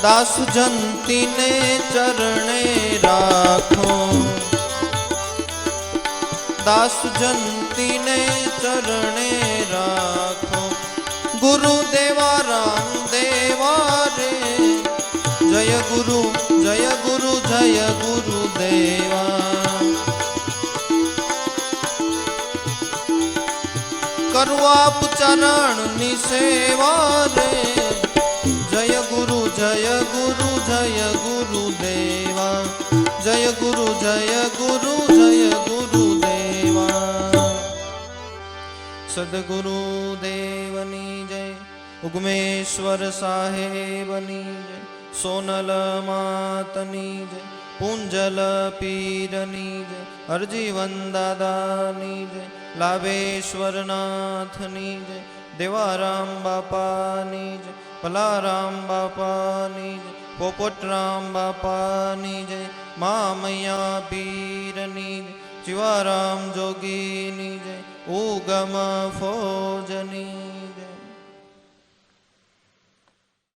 દાસ જંતીને ચરણે રાખો, દાસ જંતીને ચરણે રાખો. ગુરુદેવા રામદેવા રે, જય ગુરુ જય ગુરુ જય ગુરુદેવા. કરું આપ ચરણની સેવા રે, જય ગુરુ જય ગુરુ જય ગુરુદેવા. જય ગુરુ જય ગુરુ જય ગુરુદેવા. સદગુરુ દેવની જય, ઉગમેશ્વર સાહેબની જય, સોનલ માતની જય, પૂંજલ પીરની જય, હરજીવન દાદાની જય, લાભેશ્વર નાથની જય, દેવારામ બાપાની જય, ભલારામ બાપાની જય, પોપટરામ બાપાની જય, મામૈયા પીરની જય, જીવારામ જોગીની જય, ઉગમ ફોજની